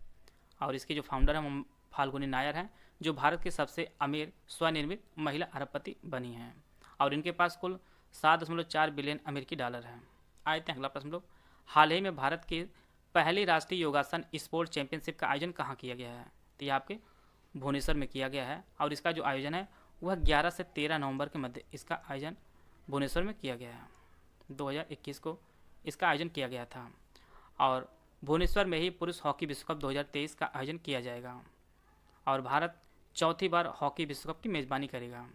और इसके जो फाउंडर हैं फाल्गुनी नायर हैं, जो भारत के सबसे अमीर स्वनिर्मित महिला अरबपति बनी हैं। और इनके पास कुल 7.4 बिलियन अमेरिकी डॉलर हैं। आते हैं अगला प्रश्न लोग, हाल ही में भारत की पहली राष्ट्रीय योगासन स्पोर्ट चैंपियनशिप का आयोजन कहाँ किया गया है? तो ये आपके भुवनेश्वर में किया गया है। और इसका जो आयोजन है वह 11 से 13 नवंबर के मध्य इसका आयोजन भुवनेश्वर में किया गया है। 2021 को इसका आयोजन किया गया था। और भुवनेश्वर में ही पुरुष हॉकी विश्व कप 2023 का आयोजन किया जाएगा। और भारत चौथी बार हॉकी विश्व कप की मेज़बानी करेगा।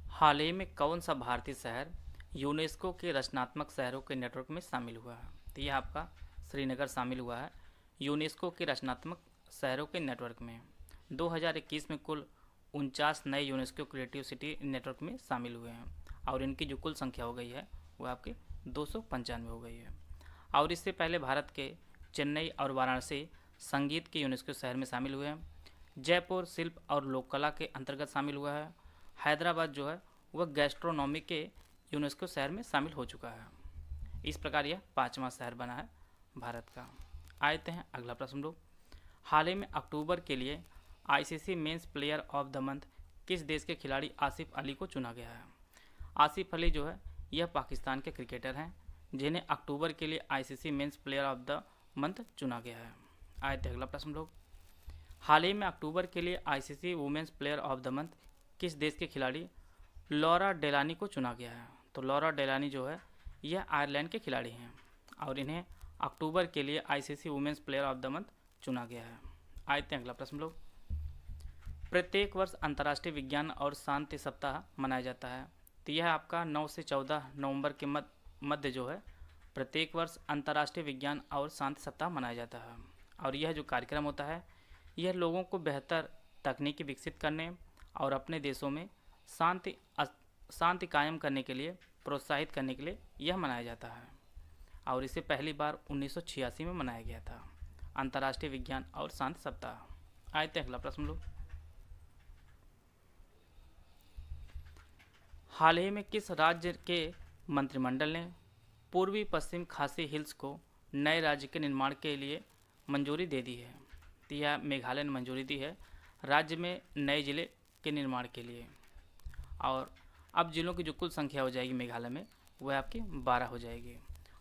हाल ही में कौन सा भारतीय शहर यूनेस्को के रचनात्मक शहरों के नेटवर्क में शामिल हुआ है? तो यह आपका श्रीनगर शामिल हुआ है यूनेस्को के रचनात्मक शहरों के नेटवर्क में। 2021 में कुल 49 नए यूनेस्को क्रिएटिव सिटी नेटवर्क में शामिल हुए हैं। और इनकी जो कुल संख्या हो गई है वो आपके 295 हो गई है। और इससे पहले भारत के चेन्नई और वाराणसी संगीत के यूनेस्को शहर में शामिल हुए हैं। जयपुर शिल्प और लोक कला के अंतर्गत शामिल हुआ है। हैदराबाद जो है वह गैस्ट्रोनॉमी के यूनेस्को शहर में शामिल हो चुका है। इस प्रकार यह 5वां शहर बना है भारत का। आते हैं अगला प्रश्न लोग, हाल ही में अक्टूबर के लिए ICC men's player of the month किस देश के खिलाड़ी आसिफ अली को चुना गया है? आसिफ अली जो है यह पाकिस्तान के क्रिकेटर हैं जिन्हें अक्टूबर के लिए ICC men's player of the month चुना गया है। आते हैं अगला प्रश्न लोग, हाल ही में अक्टूबर के लिए ICC women's player of the month किस देश के खिलाड़ी लॉरा डेलानी को चुना गया है? तो लॉरा डेलानी जो है यह आयरलैंड के खिलाड़ी हैं और इन्हें अक्टूबर के लिए ICC women's player of the month चुना गया है। आते हैं अगला प्रश्न लोग। प्रत्येक वर्ष अंतर्राष्ट्रीय विज्ञान और शांति सप्ताह मनाया जाता है। तो यह आपका 9 से 14 नवंबर के मध्य जो है प्रत्येक वर्ष अंतर्राष्ट्रीय विज्ञान और शांति सप्ताह मनाया जाता है। और यह जो कार्यक्रम होता है यह लोगों को बेहतर तकनीकी विकसित करने और अपने देशों में शांति कायम करने के लिए प्रोत्साहित करने के लिए यह मनाया जाता है। और इसे पहली बार 1986 में मनाया गया था, अंतर्राष्ट्रीय विज्ञान और शांति सप्ताह। आते हैं अगला प्रश्न लोग। हाल ही में किस राज्य के मंत्रिमंडल ने पूर्वी पश्चिम खासी हिल्स को नए राज्य के निर्माण के लिए मंजूरी दे दी है? तो यह मेघालय ने मंजूरी दी है राज्य में नए जिले के निर्माण के लिए। और अब जिलों की जो कुल संख्या हो जाएगी मेघालय में वह आपकी 12 हो जाएगी।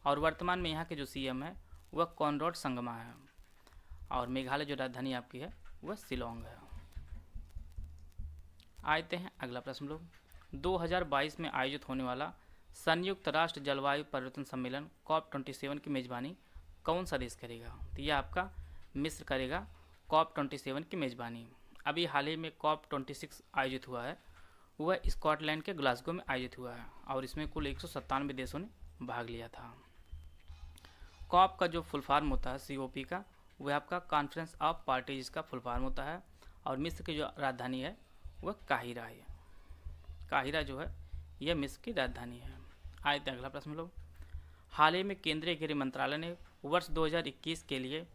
और वर्तमान में यहाँ के जो सीएम है वह कॉनरैड संगमा है। और मेघालय जो राजधानी आपकी है वह शिलोंग है। आते हैं अगला प्रश्न लोग। 2022 में आयोजित होने वाला संयुक्त राष्ट्र जलवायु परिवर्तन सम्मेलन COP27 की मेज़बानी कौन सा देश करेगा? तो यह आपका मिस्र करेगा COP27 की मेज़बानी। अभी हाल ही में COP26 आयोजित हुआ है, वह स्कॉटलैंड के ग्लासगो में आयोजित हुआ है और इसमें कुल 197 देशों ने भाग लिया था। कॉप का जो फुल फॉर्म होता है COP का वह आपका कॉन्फ्रेंस ऑफ पार्टीज का फुल फॉर्म होता है। और मिस्र की जो राजधानी है वह काहिरा है। काहिरा जो है यह मिस्र की राजधानी है। आए थे अगला प्रश्न लोग। हाल ही में केंद्रीय गृह मंत्रालय ने वर्ष 2021 के लिए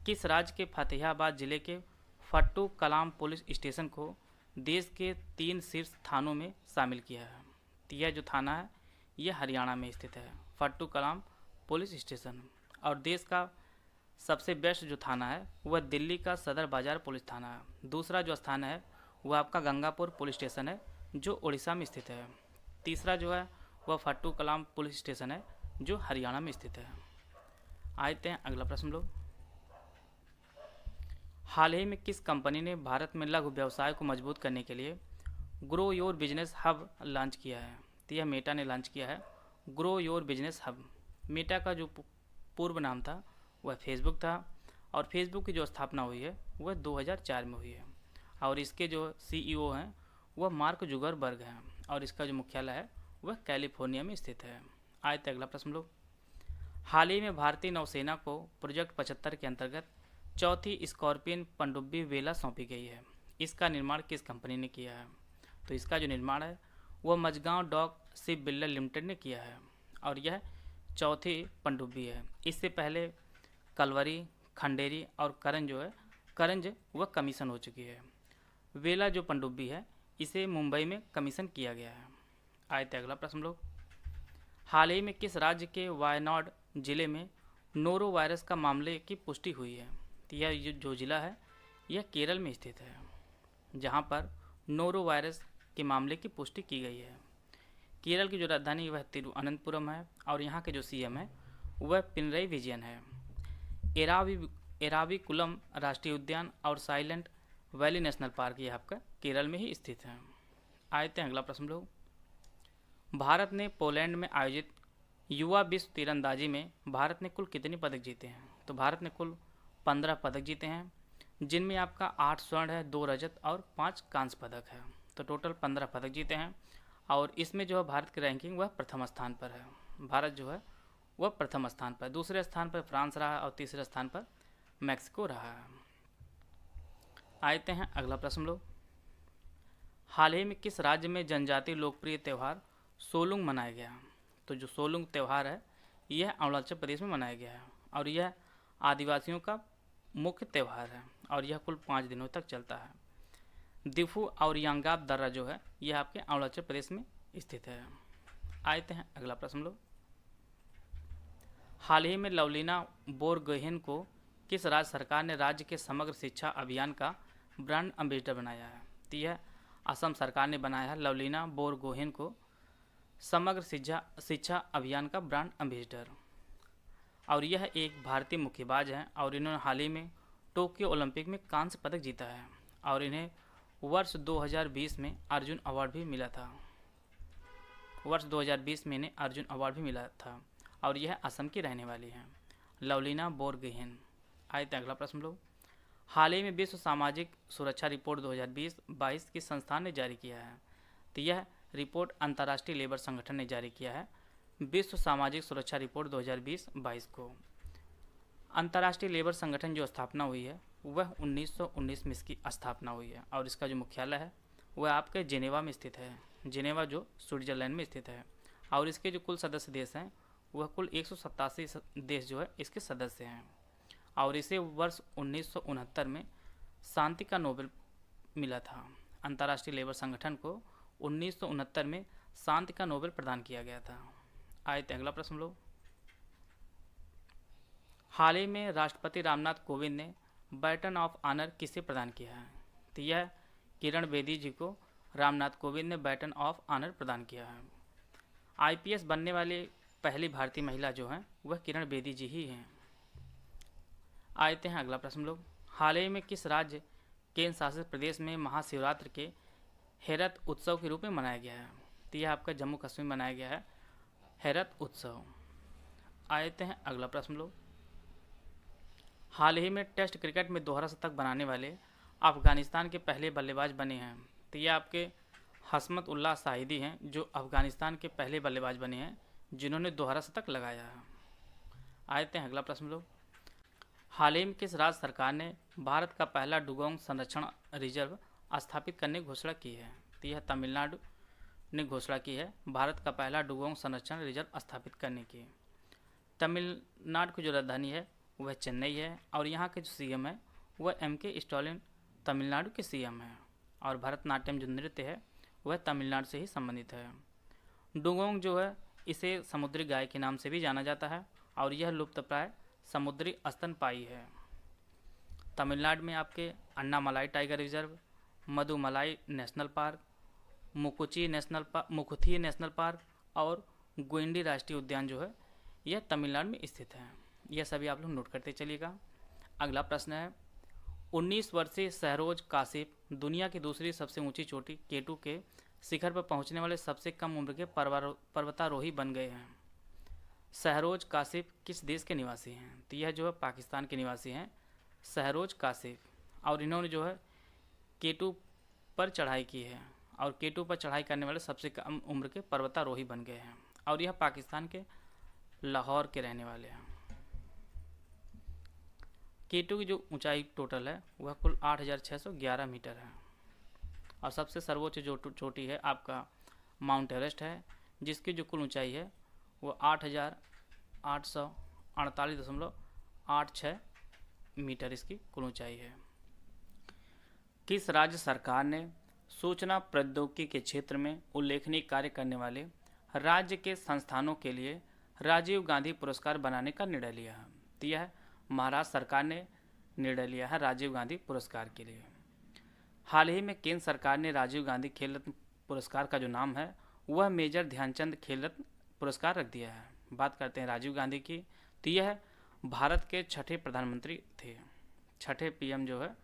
किस राज्य के फतेहाबाद जिले के फट्टू कलाम पुलिस स्टेशन को देश के 3 शीर्ष थानों में शामिल किया है? तो यह जो थाना है यह हरियाणा में स्थित है, फट्टू कलाम पुलिस स्टेशन। और देश का सबसे बेस्ट जो थाना है वह दिल्ली का सदर बाजार पुलिस थाना है। दूसरा जो स्थान है वह आपका गंगापुर पुलिस स्टेशन है जो उड़ीसा में स्थित है। तीसरा जो है वह फट्टू कलाम पुलिस स्टेशन है जो हरियाणा में स्थित है। आते हैं अगला प्रश्न लोग। हाल ही में किस कंपनी ने भारत में लघु व्यवसाय को मजबूत करने के लिए grow your business hub launch किया है? तो यह मेटा ने लॉन्च किया है grow your business hub. Meta का जो पूर्व नाम था वह फेसबुक था और फेसबुक की जो स्थापना हुई है वह 2004 में हुई है। और इसके जो CEO हैं वह मार्क जुगरबर्ग हैं और इसका जो मुख्यालय है वह कैलिफोर्निया में स्थित है। आए थे अगला प्रश्न लोग। हाल ही में भारतीय नौसेना को प्रोजेक्ट 75 के अंतर्गत चौथी स्कॉर्पियन पनडुब्बी वेला सौंपी गई है। इसका निर्माण किस कंपनी ने किया है? तो इसका जो निर्माण है वह Mazagon Dock Ship Builder Limited ने किया है और यह चौथी पनडुब्बी है। इससे पहले कलवरी, खंडेरी और करंज वह कमीशन हो चुकी है। वेला जो पनडुब्बी है इसे मुंबई में कमीशन किया गया है। आए थे अगला प्रश्न लोग। हाल ही में किस राज्य के वायनाड जिले में नोरो वायरस का मामले की पुष्टि हुई है? तो यह जो जिला है यह केरल में स्थित है जहां पर नोरो वायरस के मामले की पुष्टि की गई है। केरल की जो राजधानी वह तिरुअनंतपुरम है और यहाँ के जो CM है वह पिनरई विजयन है। एराविकुलम राष्ट्रीय उद्यान और साइलेंट वैली नेशनल पार्क ये आपका केरल में ही स्थित है। आए थे अगला प्रश्न लोग। भारत ने पोलैंड में आयोजित युवा विश्व तीरंदाजी में भारत ने कुल कितने पदक जीते हैं? तो भारत ने कुल 15 पदक जीते हैं जिनमें आपका 8 स्वर्ण है, 2 रजत और 5 कांस्य पदक है। तो टोटल 15 पदक जीते हैं और इसमें जो है भारत की रैंकिंग वह प्रथम स्थान पर है। भारत जो है वह प्रथम स्थान पर, दूसरे स्थान पर फ्रांस रहा और तीसरे स्थान पर मैक्सिको रहा है। आते हैं अगला प्रश्न लोग। हाल ही में किस राज्य में जनजातीय लोकप्रिय त्यौहार सोलुंग मनाया गया? तो जो सोलुंग त्यौहार है यह अरुणाचल प्रदेश में मनाया गया है और यह आदिवासियों का मुख्य त्यौहार है और यह कुल 5 दिनों तक चलता है। दिफू और यांगाब दर्रा जो है यह आपके अरुणाचल प्रदेश में स्थित है। आते हैं अगला प्रश्न लोग। हाल ही में लवलीना बोरगोहेन को किस राज्य सरकार ने राज्य के समग्र शिक्षा अभियान का ब्रांड एम्बेसडर बनाया है? तो यह असम सरकार ने बनाया है लवलीना बोरगोहेन को समग्र शिक्षा अभियान का ब्रांड एम्बेसडर। और यह एक भारतीय मुक्केबाज हैं और इन्होंने हाल ही में टोक्यो ओलंपिक में कांस्य पदक जीता है और इन्हें वर्ष 2020 में अर्जुन अवार्ड भी मिला था। वर्ष 2020 में इन्हें अर्जुन अवार्ड भी मिला था और यह असम की रहने वाली हैं, लवलीना बोरगोहेन। आए थे अगला प्रश्न लोग। हाल ही में विश्व सामाजिक सुरक्षा रिपोर्ट 2020-22 की संस्थान ने जारी किया है। तो यह रिपोर्ट अंतर्राष्ट्रीय लेबर संगठन ने जारी किया है। विश्व सामाजिक सुरक्षा रिपोर्ट 2020-22 को अंतर्राष्ट्रीय लेबर संगठन जो स्थापना हुई है वह 1919 में इसकी स्थापना हुई है और इसका जो मुख्यालय है वह आपके जेनेवा में स्थित है। जेनेवा जो स्विट्जरलैंड में स्थित है और इसके जो कुल सदस्य देश हैं वह कुल 187 देश जो है इसके सदस्य हैं और इसे वर्ष 1969 में शांति का नोबेल मिला था। अंतर्राष्ट्रीय लेबर संगठन को 1969 में शांति का नोबेल प्रदान किया गया था। आए थे अगला प्रश्न लोग। हाल ही में राष्ट्रपति रामनाथ कोविंद ने बैटन ऑफ ऑनर किसे प्रदान किया है? तो यह किरण बेदी जी को रामनाथ कोविंद ने बैटन ऑफ ऑनर प्रदान किया है। आईपीएस बनने वाली पहली भारतीय महिला जो हैं वह किरण बेदी जी ही हैं। आते हैं अगला प्रश्न लोग। हाल ही में किस राज्य केंद्र शासित प्रदेश में महाशिवरात्रि के हेरत उत्सव के रूप में मनाया गया है? तो यह आपका जम्मू कश्मीर मनाया गया है हेरत उत्सव। आते हैं अगला प्रश्न लोग। हाल ही में टेस्ट क्रिकेट में दोहरा शतक बनाने वाले अफगानिस्तान के पहले बल्लेबाज बने हैं। तो ये आपके हसमत उल्लाह शाहिदी हैं जो अफगानिस्तान के पहले बल्लेबाज बने हैं जिन्होंने दोहरा शतक लगाया है। आते हैं अगला प्रश्न लोग। हाल ही में किस राज्य सरकार ने भारत का पहला डुगोंग संरक्षण रिजर्व स्थापित करने की घोषणा की है? तो यह तमिलनाडु ने घोषणा की है भारत का पहला डुगोंग संरक्षण रिजर्व स्थापित करने की। तमिलनाडु की जो राजधानी है वह चेन्नई है और यहाँ के जो सीएम है वह एम.के. स्टालिन तमिलनाडु के सीएम है और भरतनाट्यम जो नृत्य है वह तमिलनाडु से ही संबंधित है। डुगोंग जो है इसे समुद्री गाय के नाम से भी जाना जाता है और यह लुप्तप्राय समुद्री स्तनपायी है। तमिलनाडु में आपके Annamalai tiger reserve, Mudumalai national park, मुकुथी national park और गोइंडी राष्ट्रीय उद्यान जो है यह तमिलनाडु में स्थित है। यह सभी आप लोग नोट करते चलिएगा। अगला प्रश्न है 19 वर्षीय शहरोज काशिफ दुनिया की दूसरी सबसे ऊंची चोटी केटू के शिखर पर पहुंचने वाले सबसे कम उम्र के पर्वतारोही बन गए हैं। शहरोज काशिफ किस देश के निवासी हैं? तो यह जो है पाकिस्तान के निवासी हैं शहरोज काशिफ और इन्होंने जो है केटू पर चढ़ाई की है और केटू पर चढ़ाई करने वाले सबसे कम उम्र के पर्वतारोही बन गए हैं और यह पाकिस्तान के लाहौर के रहने वाले हैं। केटू की जो ऊंचाई टोटल है वह कुल 8,611 मीटर है और सबसे सर्वोच्च जो चोटी है आपका माउंट एवरेस्ट है जिसकी जो कुल ऊंचाई है वो 8,848.86 मीटर इसकी कुल ऊंचाई है। किस राज्य सरकार ने सूचना प्रौद्योगिकी के क्षेत्र में उल्लेखनीय कार्य करने वाले राज्य के संस्थानों के लिए राजीव गांधी पुरस्कार बनाने का निर्णय लिया है? तो यह महाराष्ट्र सरकार ने निर्णय लिया है राजीव गांधी पुरस्कार के लिए। हाल ही में केंद्र सरकार ने राजीव गांधी खेल रत्न पुरस्कार का जो नाम है वह मेजर ध्यानचंद खेल रत्न पुरस्कार रख दिया है। बात करते हैं राजीव गांधी की, तो यह भारत के छठे प्रधानमंत्री थे, छठे पीएम जो है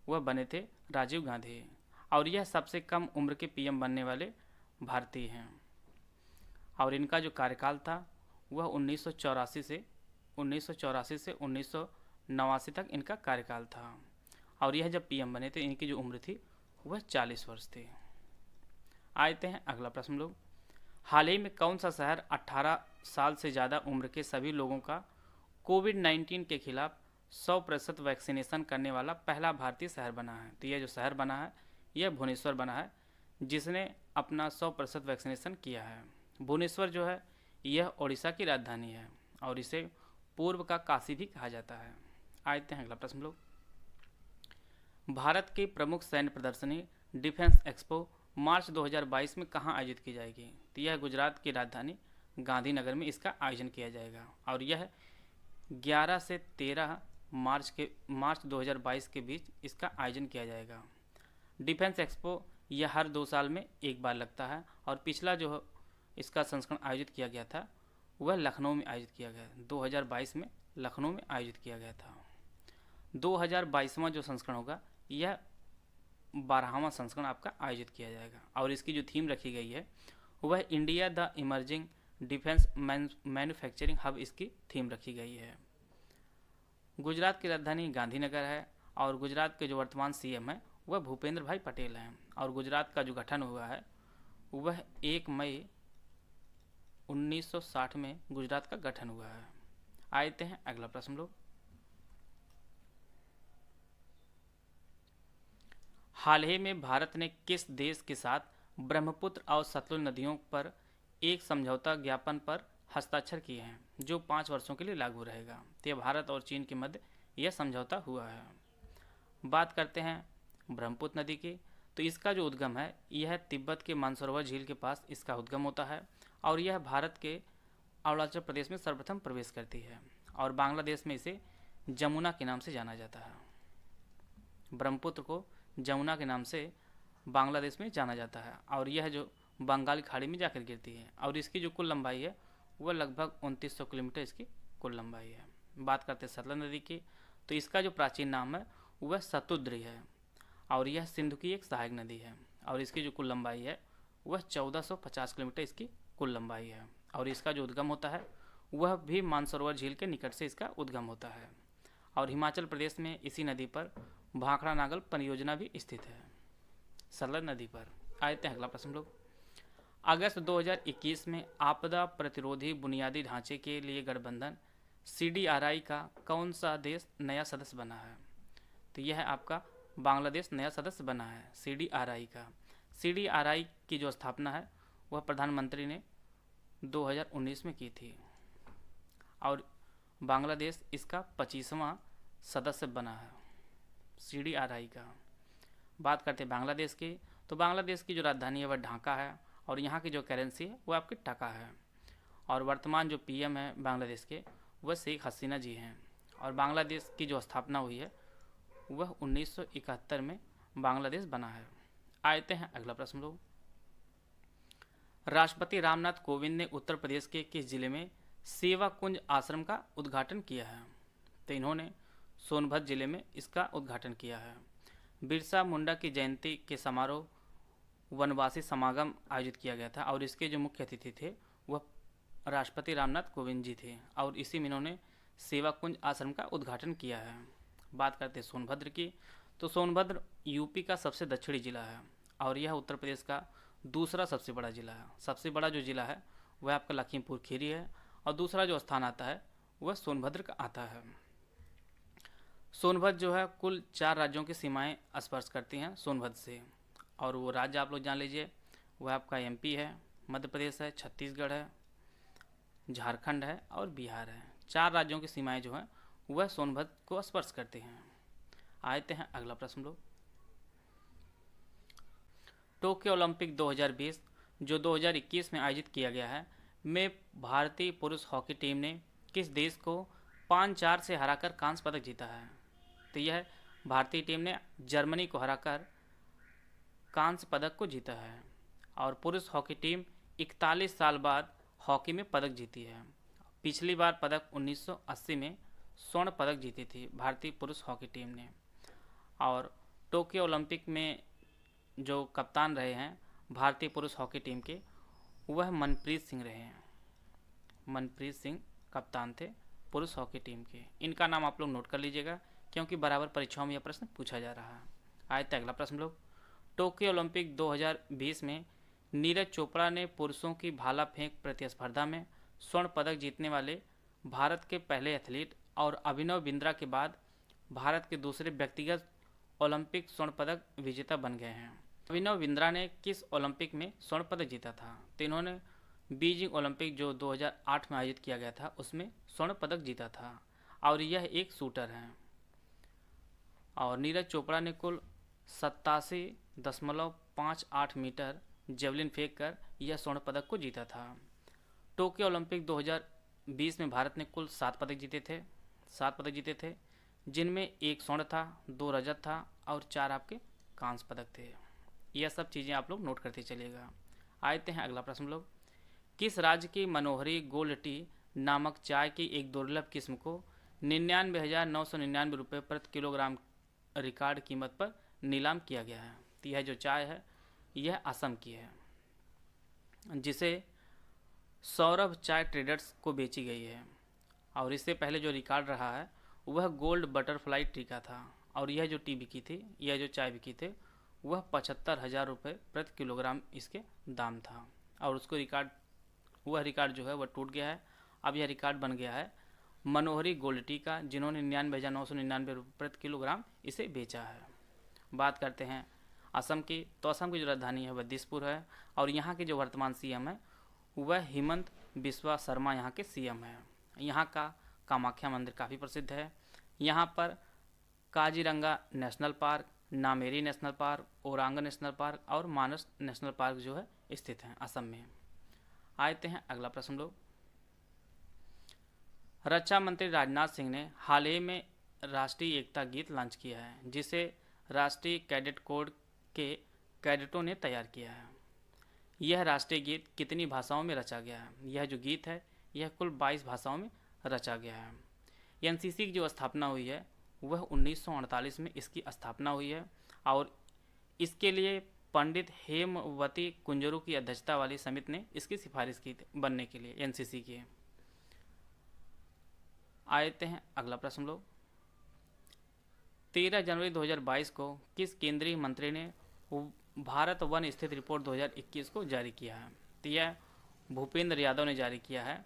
वह बने थे राजीव गांधी और यह सबसे कम उम्र के पीएम बनने वाले भारतीय हैं और इनका जो कार्यकाल था वह 1984 से 1989 तक इनका कार्यकाल था और यह जब पीएम बने थे इनकी जो उम्र थी वह 40 वर्ष थी। आते हैं अगला प्रश्न लोग। हाल ही में कौन सा शहर 18 साल से ज़्यादा उम्र के सभी लोगों का कोविड-19 के खिलाफ 100% वैक्सीनेशन करने वाला पहला भारतीय शहर बना है? तो यह जो शहर बना है यह भुवनेश्वर बना है जिसने अपना 100% वैक्सीनेशन किया है। भुवनेश्वर जो है यह ओडिशा की राजधानी है और इसे पूर्व का काशी भी कहा जाता है। आते हैं अगला प्रश्न लोग। भारत की प्रमुख सैन्य प्रदर्शनी डिफेंस एक्सपो मार्च 2022 में कहाँ आयोजित की जाएगी? तो यह गुजरात की राजधानी गांधीनगर में इसका आयोजन किया जाएगा और यह 11 से 13 मार्च 2022 के बीच इसका आयोजन किया जाएगा। डिफेंस एक्सपो यह हर 2 साल में एक बार लगता है और पिछला जो इसका संस्करण आयोजित किया गया था वह लखनऊ में आयोजित किया गया, 2022 में लखनऊ में आयोजित किया गया था। 2022वां जो संस्करण होगा यह 12वां संस्करण आपका आयोजित किया जाएगा। और इसकी जो थीम रखी गई है वह India the emerging defence manufacturing hub इसकी थीम रखी गई है। गुजरात की राजधानी गांधीनगर है और गुजरात के जो वर्तमान सीएम है वह भूपेंद्र भाई पटेल हैं। और गुजरात का जो गठन हुआ है वह 1 मई 1960 में गुजरात का गठन हुआ है। आते हैं अगला प्रश्न लोग। हाल ही में भारत ने किस देश के साथ ब्रह्मपुत्र और सतलुज नदियों पर एक समझौता ज्ञापन पर हस्ताक्षर किए हैं जो 5 वर्षों के लिए लागू रहेगा? तो यह भारत और चीन के मध्य यह समझौता हुआ है। बात करते हैं ब्रह्मपुत्र नदी की, तो इसका जो उद्गम है यह तिब्बत के मानसरोवर झील के पास इसका उद्गम होता है और यह भारत के अरुणाचल प्रदेश में सर्वप्रथम प्रवेश करती है और बांग्लादेश में इसे जमुना के नाम से जाना जाता है। ब्रह्मपुत्र को जमुना के नाम से बांग्लादेश में जाना जाता है और यह जो बंगाल की खाड़ी में जाकर गिरती है और इसकी जो कुल लंबाई है वह लगभग 2900 किलोमीटर इसकी कुल लंबाई है। बात करते हैं सतलज नदी की, तो इसका जो प्राचीन नाम है वह सतुद्री है और यह सिंधु की एक सहायक नदी है और इसकी जो कुल लंबाई है वह 1450 किलोमीटर इसकी कुल लंबाई है और इसका जो उद्गम होता है वह भी मानसरोवर झील के निकट से इसका उद्गम होता है। और हिमाचल प्रदेश में इसी नदी पर भाखड़ा नागल परियोजना भी स्थित है सतलज नदी पर। आते हैं अगला प्रश्न लोग। अगस्त 2021 में आपदा प्रतिरोधी बुनियादी ढांचे के लिए गठबंधन CDRI का कौन सा देश नया सदस्य बना है? तो यह आपका बांग्लादेश नया सदस्य बना है CDRI का। CDRI की जो स्थापना है वह प्रधानमंत्री ने 2019 में की थी और बांग्लादेश इसका 25वां सदस्य बना है CDRI का। बात करते हैं बांग्लादेश की, तो बांग्लादेश की जो राजधानी है वह ढाका है और यहाँ की जो करेंसी है वो आपकी टका है और वर्तमान जो PM है बांग्लादेश के वह शेख हसीना जी हैं और बांग्लादेश की जो स्थापना हुई है वह 1971 में बांग्लादेश बना है। आते हैं अगला प्रश्न लोग। राष्ट्रपति रामनाथ कोविंद ने उत्तर प्रदेश के किस जिले में सेवा कुंज आश्रम का उद्घाटन किया है? तो इन्होंने सोनभद्र जिले में इसका उद्घाटन किया है। बिरसा मुंडा की जयंती के समारोह वनवासी समागम आयोजित किया गया था और इसके जो मुख्य अतिथि थे वह राष्ट्रपति रामनाथ कोविंद जी थे और इसी में इन्होंने सेवा कुंज आश्रम का उद्घाटन किया है। बात करते हैं सोनभद्र की, तो सोनभद्र यूपी का सबसे दक्षिणी जिला है और यह उत्तर प्रदेश का दूसरा सबसे बड़ा जिला है। सबसे बड़ा जो जिला है वह आपका लखीमपुर खीरी है और दूसरा जो स्थान आता है वह सोनभद्र का आता है। सोनभद्र जो है कुल 4 राज्यों की सीमाएं स्पर्श करती हैं सोनभद्र से और वो राज्य आप लोग जान लीजिए वह आपका MP है, मध्य प्रदेश है, छत्तीसगढ़ है, झारखंड है और बिहार है। 4 राज्यों की सीमाएं जो हैं वह सोनभद्र को स्पर्श करते हैं। आते हैं अगला प्रश्न लोग। टोक्यो ओलंपिक 2020 जो 2021 में आयोजित किया गया है में भारतीय पुरुष हॉकी टीम ने किस देश को 5-4 से हराकर कांस्य पदक जीता है? तो यह भारतीय टीम ने जर्मनी को हराकर कांस्य पदक को जीता है और पुरुष हॉकी टीम 41 साल बाद हॉकी में पदक जीती है। पिछली बार पदक 1980 में स्वर्ण पदक जीती थी भारतीय पुरुष हॉकी टीम ने। और टोक्यो ओलंपिक में जो कप्तान रहे हैं भारतीय पुरुष हॉकी टीम के वह मनप्रीत सिंह रहे हैं। मनप्रीत सिंह कप्तान थे पुरुष हॉकी टीम के। इनका नाम आप लोग नोट कर लीजिएगा क्योंकि बराबर परीक्षाओं में यह प्रश्न पूछा जा रहा है। आए अगला प्रश्न लोग। टोक्यो ओलंपिक 2020 में नीरज चोपड़ा ने पुरुषों की भाला फेंक प्रतिस्पर्धा में स्वर्ण पदक जीतने वाले भारत के पहले एथलीट और अभिनव बिंद्रा के बाद भारत के दूसरे व्यक्तिगत ओलंपिक स्वर्ण पदक विजेता बन गए हैं। अभिनव बिंद्रा ने किस ओलंपिक में स्वर्ण पदक जीता था? तो इन्होंने बीजिंग ओलंपिक जो 2008 में आयोजित किया गया था उसमें स्वर्ण पदक जीता था और यह एक शूटर हैं। और नीरज चोपड़ा ने कुल 87.58 मीटर जेवलिन फेंक कर यह स्वर्ण पदक को जीता था। टोक्यो ओलंपिक 2020 में भारत ने कुल 7 पदक जीते थे जिनमें 1 स्वर्ण था, 2 रजत था और 4 आपके कांस्य पदक थे। यह सब चीज़ें आप लोग नोट करते चलिएगा। आते हैं अगला प्रश्न लोग। किस राज्य की मनोहरी गोल्ड टी नामक चाय की एक दुर्लभ किस्म को ₹99,999 प्रति किलोग्राम रिकॉर्ड कीमत पर नीलाम किया गया है। तो यह जो चाय है यह असम की है, जिसे सौरभ चाय ट्रेडर्स को बेची गई है। और इससे पहले जो रिकॉर्ड रहा है वह गोल्ड बटरफ्लाई टी का था। और यह जो टी बिकी थी, यह जो चाय बिकी थी, वह 75,000 रुपये प्रति किलोग्राम इसके दाम था। और उसको वह रिकॉर्ड जो है वह टूट गया है। अब यह रिकॉर्ड बन गया है मनोहरी गोल्ड टी का, जिन्होंने 99,999 रुपये प्रति किलोग्राम इसे बेचा है। बात करते हैं असम की, तो असम की जो राजधानी है वह दिसपुर है। और यहाँ के जो वर्तमान सीएम है वह हिमंत बिस्वा शर्मा यहाँ के सीएम है। यहाँ का कामाख्या मंदिर काफ़ी प्रसिद्ध है। यहाँ पर Kaziranga national park, Nameri national park, Orang national park और मानस नेशनल पार्क जो है स्थित हैं असम में। आते हैं अगला प्रश्न लोग। रक्षा मंत्री राजनाथ सिंह ने हाल ही में राष्ट्रीय एकता गीत लॉन्च किया है, जिसे राष्ट्रीय कैडेट कोर के कैडेटों ने तैयार किया है। यह राष्ट्रीय गीत कितनी भाषाओं में रचा गया है? यह जो गीत है यह कुल 22 भाषाओं में रचा गया है। एनसीसी की जो स्थापना हुई है वह 1948 में इसकी स्थापना हुई है। और इसके लिए पंडित हेमवती कुंजरू की अध्यक्षता वाली समिति ने इसकी सिफारिश की बनने के लिए एनसीसी की। आते हैं अगला प्रश्न लोग। 13 जनवरी 2022 को किस केंद्रीय मंत्री ने भारत वन स्थित रिपोर्ट 2021 को जारी किया है? तो यह भूपेंद्र यादव ने जारी किया है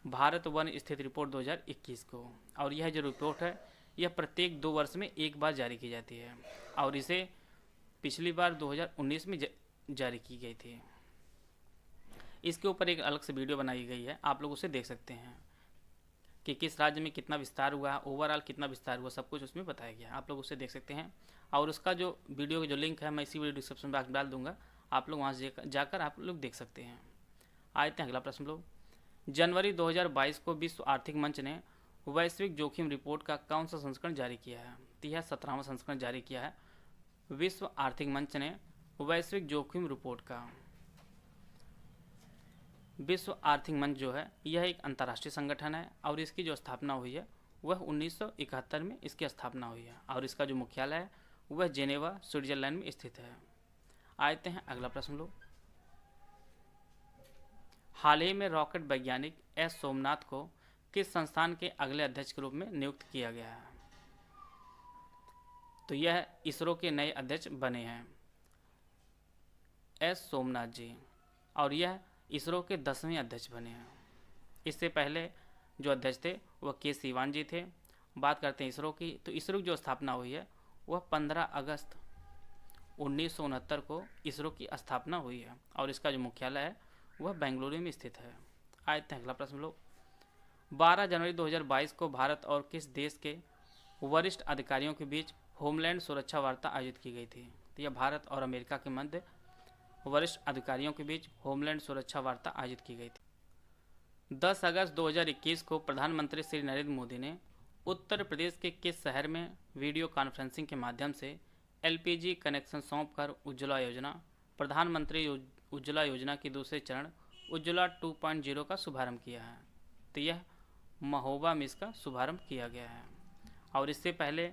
भारत वन स्थित रिपोर्ट 2021 को। और यह जो रिपोर्ट है यह प्रत्येक 2 वर्ष में एक बार जारी की जाती है। और इसे पिछली बार 2019 में जारी की गई थी। इसके ऊपर एक अलग से वीडियो बनाई गई है, आप लोग उसे देख सकते हैं कि किस राज्य में कितना विस्तार हुआ है, ओवरऑल कितना विस्तार हुआ, सब कुछ उसमें बताया गया है। आप लोग उसे देख सकते हैं। और उसका जो वीडियो का जो लिंक है मैं इसी वीडियो डिस्क्रिप्शन बॉक्स में डाल दूंगा, आप लोग वहाँ से जाकर आप लोग देख सकते हैं। आते हैं अगला प्रश्न लोग। जनवरी 2022 को विश्व आर्थिक मंच ने वैश्विक जोखिम रिपोर्ट का कौन सा संस्करण जारी किया है? तो यह 17वां संस्करण जारी किया है विश्व आर्थिक मंच ने वैश्विक जोखिम रिपोर्ट का। विश्व आर्थिक मंच जो है यह एक अंतर्राष्ट्रीय संगठन है और इसकी जो स्थापना हुई है वह 1971 में इसकी स्थापना हुई है। और इसका जो मुख्यालय है वह जेनेवा स्विट्जरलैंड में स्थित है। आते हैं अगला प्रश्न लोग। हाल ही में रॉकेट वैज्ञानिक एस सोमनाथ को किस संस्थान के अगले अध्यक्ष के रूप में नियुक्त किया गया है? तो यह इसरो के नए अध्यक्ष बने हैं एस सोमनाथ जी। और यह इसरो के 10वें अध्यक्ष बने हैं। इससे पहले जो अध्यक्ष थे वह के सिवान जी थे। बात करते हैं इसरो की, तो इसरो की जो स्थापना हुई है वह 15 अगस्त 1969 को इसरो की स्थापना हुई है। और इसका जो मुख्यालय है वह बेंगलुरु में स्थित है। आते हैं अगला प्रश्न लोग। 12 जनवरी 2022 को भारत और किस देश के वरिष्ठ अधिकारियों के बीच होमलैंड सुरक्षा वार्ता आयोजित की गई थी? तो यह भारत और अमेरिका के मध्य वरिष्ठ अधिकारियों के बीच होमलैंड सुरक्षा वार्ता आयोजित की गई थी। 10 अगस्त 2021 को प्रधानमंत्री श्री नरेंद्र मोदी ने उत्तर प्रदेश के किस शहर में वीडियो कॉन्फ्रेंसिंग के माध्यम से एलपीजी कनेक्शन सौंपकर उज्ज्वला योजना, प्रधानमंत्री उज्ज्वला योजना की दूसरे चरण उज्ज्वला 2.0 का शुभारंभ किया है? तो यह महोबा में इसका शुभारंभ किया गया है। और इससे पहले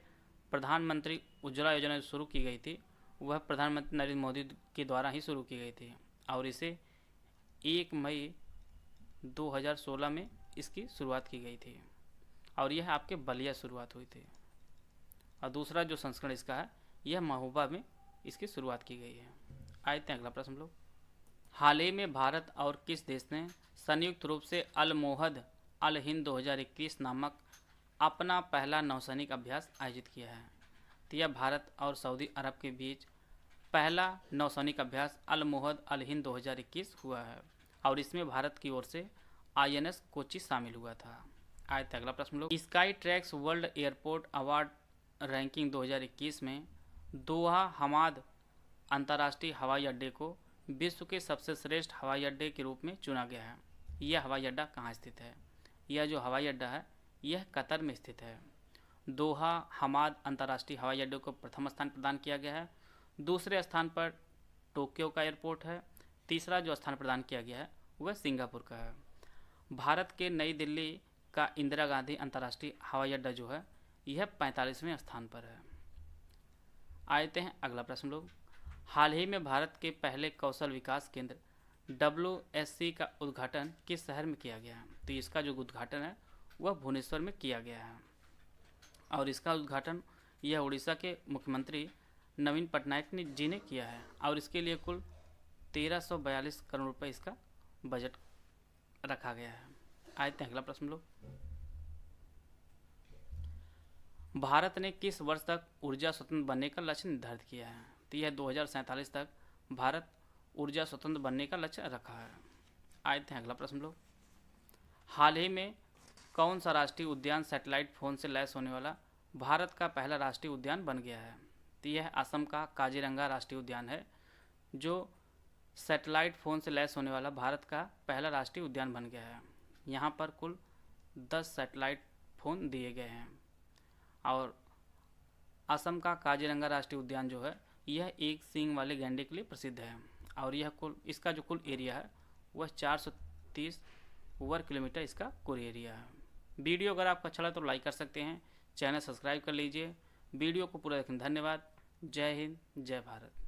प्रधानमंत्री उज्ज्वला योजना शुरू की गई थी वह प्रधानमंत्री नरेंद्र मोदी के द्वारा ही शुरू की गई थी। और इसे 1 मई 2016 में इसकी शुरुआत की गई थी। और यह आपके बलिया शुरुआत हुई थी। और दूसरा जो संस्करण इसका है यह महोबा में इसकी शुरुआत की गई है। आते हैं अगला प्रश्न लोग। हाल ही में भारत और किस देश ने संयुक्त रूप से अल मोहद अल हिंद 2021 नामक अपना पहला नौसैनिक अभ्यास आयोजित किया है? तो यह भारत और सऊदी अरब के बीच पहला नौसैनिक अभ्यास अल मोहद अल हिंद 2021 हुआ है। और इसमें भारत की ओर से INS कोची शामिल हुआ था। आए थे अगला प्रश्न लोग। Sky tracks world airport award ranking 2021 में दोहा हमाद अंतर्राष्ट्रीय हवाई अड्डे को विश्व के सबसे श्रेष्ठ हवाई अड्डे के रूप में चुना गया है। यह हवाई अड्डा कहाँ स्थित है? यह जो हवाई अड्डा है यह कतर में स्थित है। दोहा हमाद अंतर्राष्ट्रीय हवाई अड्डे को प्रथम स्थान प्रदान किया गया है। दूसरे स्थान पर टोक्यो का एयरपोर्ट है। तीसरा जो स्थान प्रदान किया गया है वह सिंगापुर का है। भारत के नई दिल्ली का इंदिरा गांधी अंतर्राष्ट्रीय हवाई अड्डा जो है यह 45वें स्थान पर है। आते हैं अगला प्रश्न लोग। हाल ही में भारत के पहले कौशल विकास केंद्र WSC का उद्घाटन किस शहर में किया गया है? तो इसका जो उद्घाटन है वह भुवनेश्वर में किया गया है और इसका उद्घाटन यह उड़ीसा के मुख्यमंत्री नवीन पटनायक जी ने किया है और इसके लिए कुल 1342 करोड़ रुपए इसका बजट रखा गया है। आते हैं अगला प्रश्न लोग। भारत ने किस वर्ष तक ऊर्जा स्वतंत्र बनने का लक्ष्य निर्धारित किया है? तो यह 2047 तक भारत ऊर्जा स्वतंत्र बनने का लक्ष्य रखा है। आते हैं अगला प्रश्न लोग। हाल ही में कौन सा राष्ट्रीय उद्यान सैटेलाइट फ़ोन से लैस होने वाला भारत का पहला राष्ट्रीय उद्यान बन गया है? तो यह असम का काजीरंगा राष्ट्रीय उद्यान है जो सैटेलाइट फ़ोन से लैस होने वाला भारत का पहला राष्ट्रीय उद्यान बन गया है। यहाँ पर कुल 10 सैटेलाइट फ़ोन दिए गए हैं और असम का काजीरंगा राष्ट्रीय उद्यान जो है यह एक सींग वाले गैंडे के लिए प्रसिद्ध है और यह इसका जो कुल एरिया है वह 430 वर्ग किलोमीटर इसका कुल एरिया है। वीडियो अगर आपको अच्छा लगा तो लाइक कर सकते हैं, चैनल सब्सक्राइब कर लीजिए। वीडियो को पूरा देखने धन्यवाद। जय हिंद, जय भारत।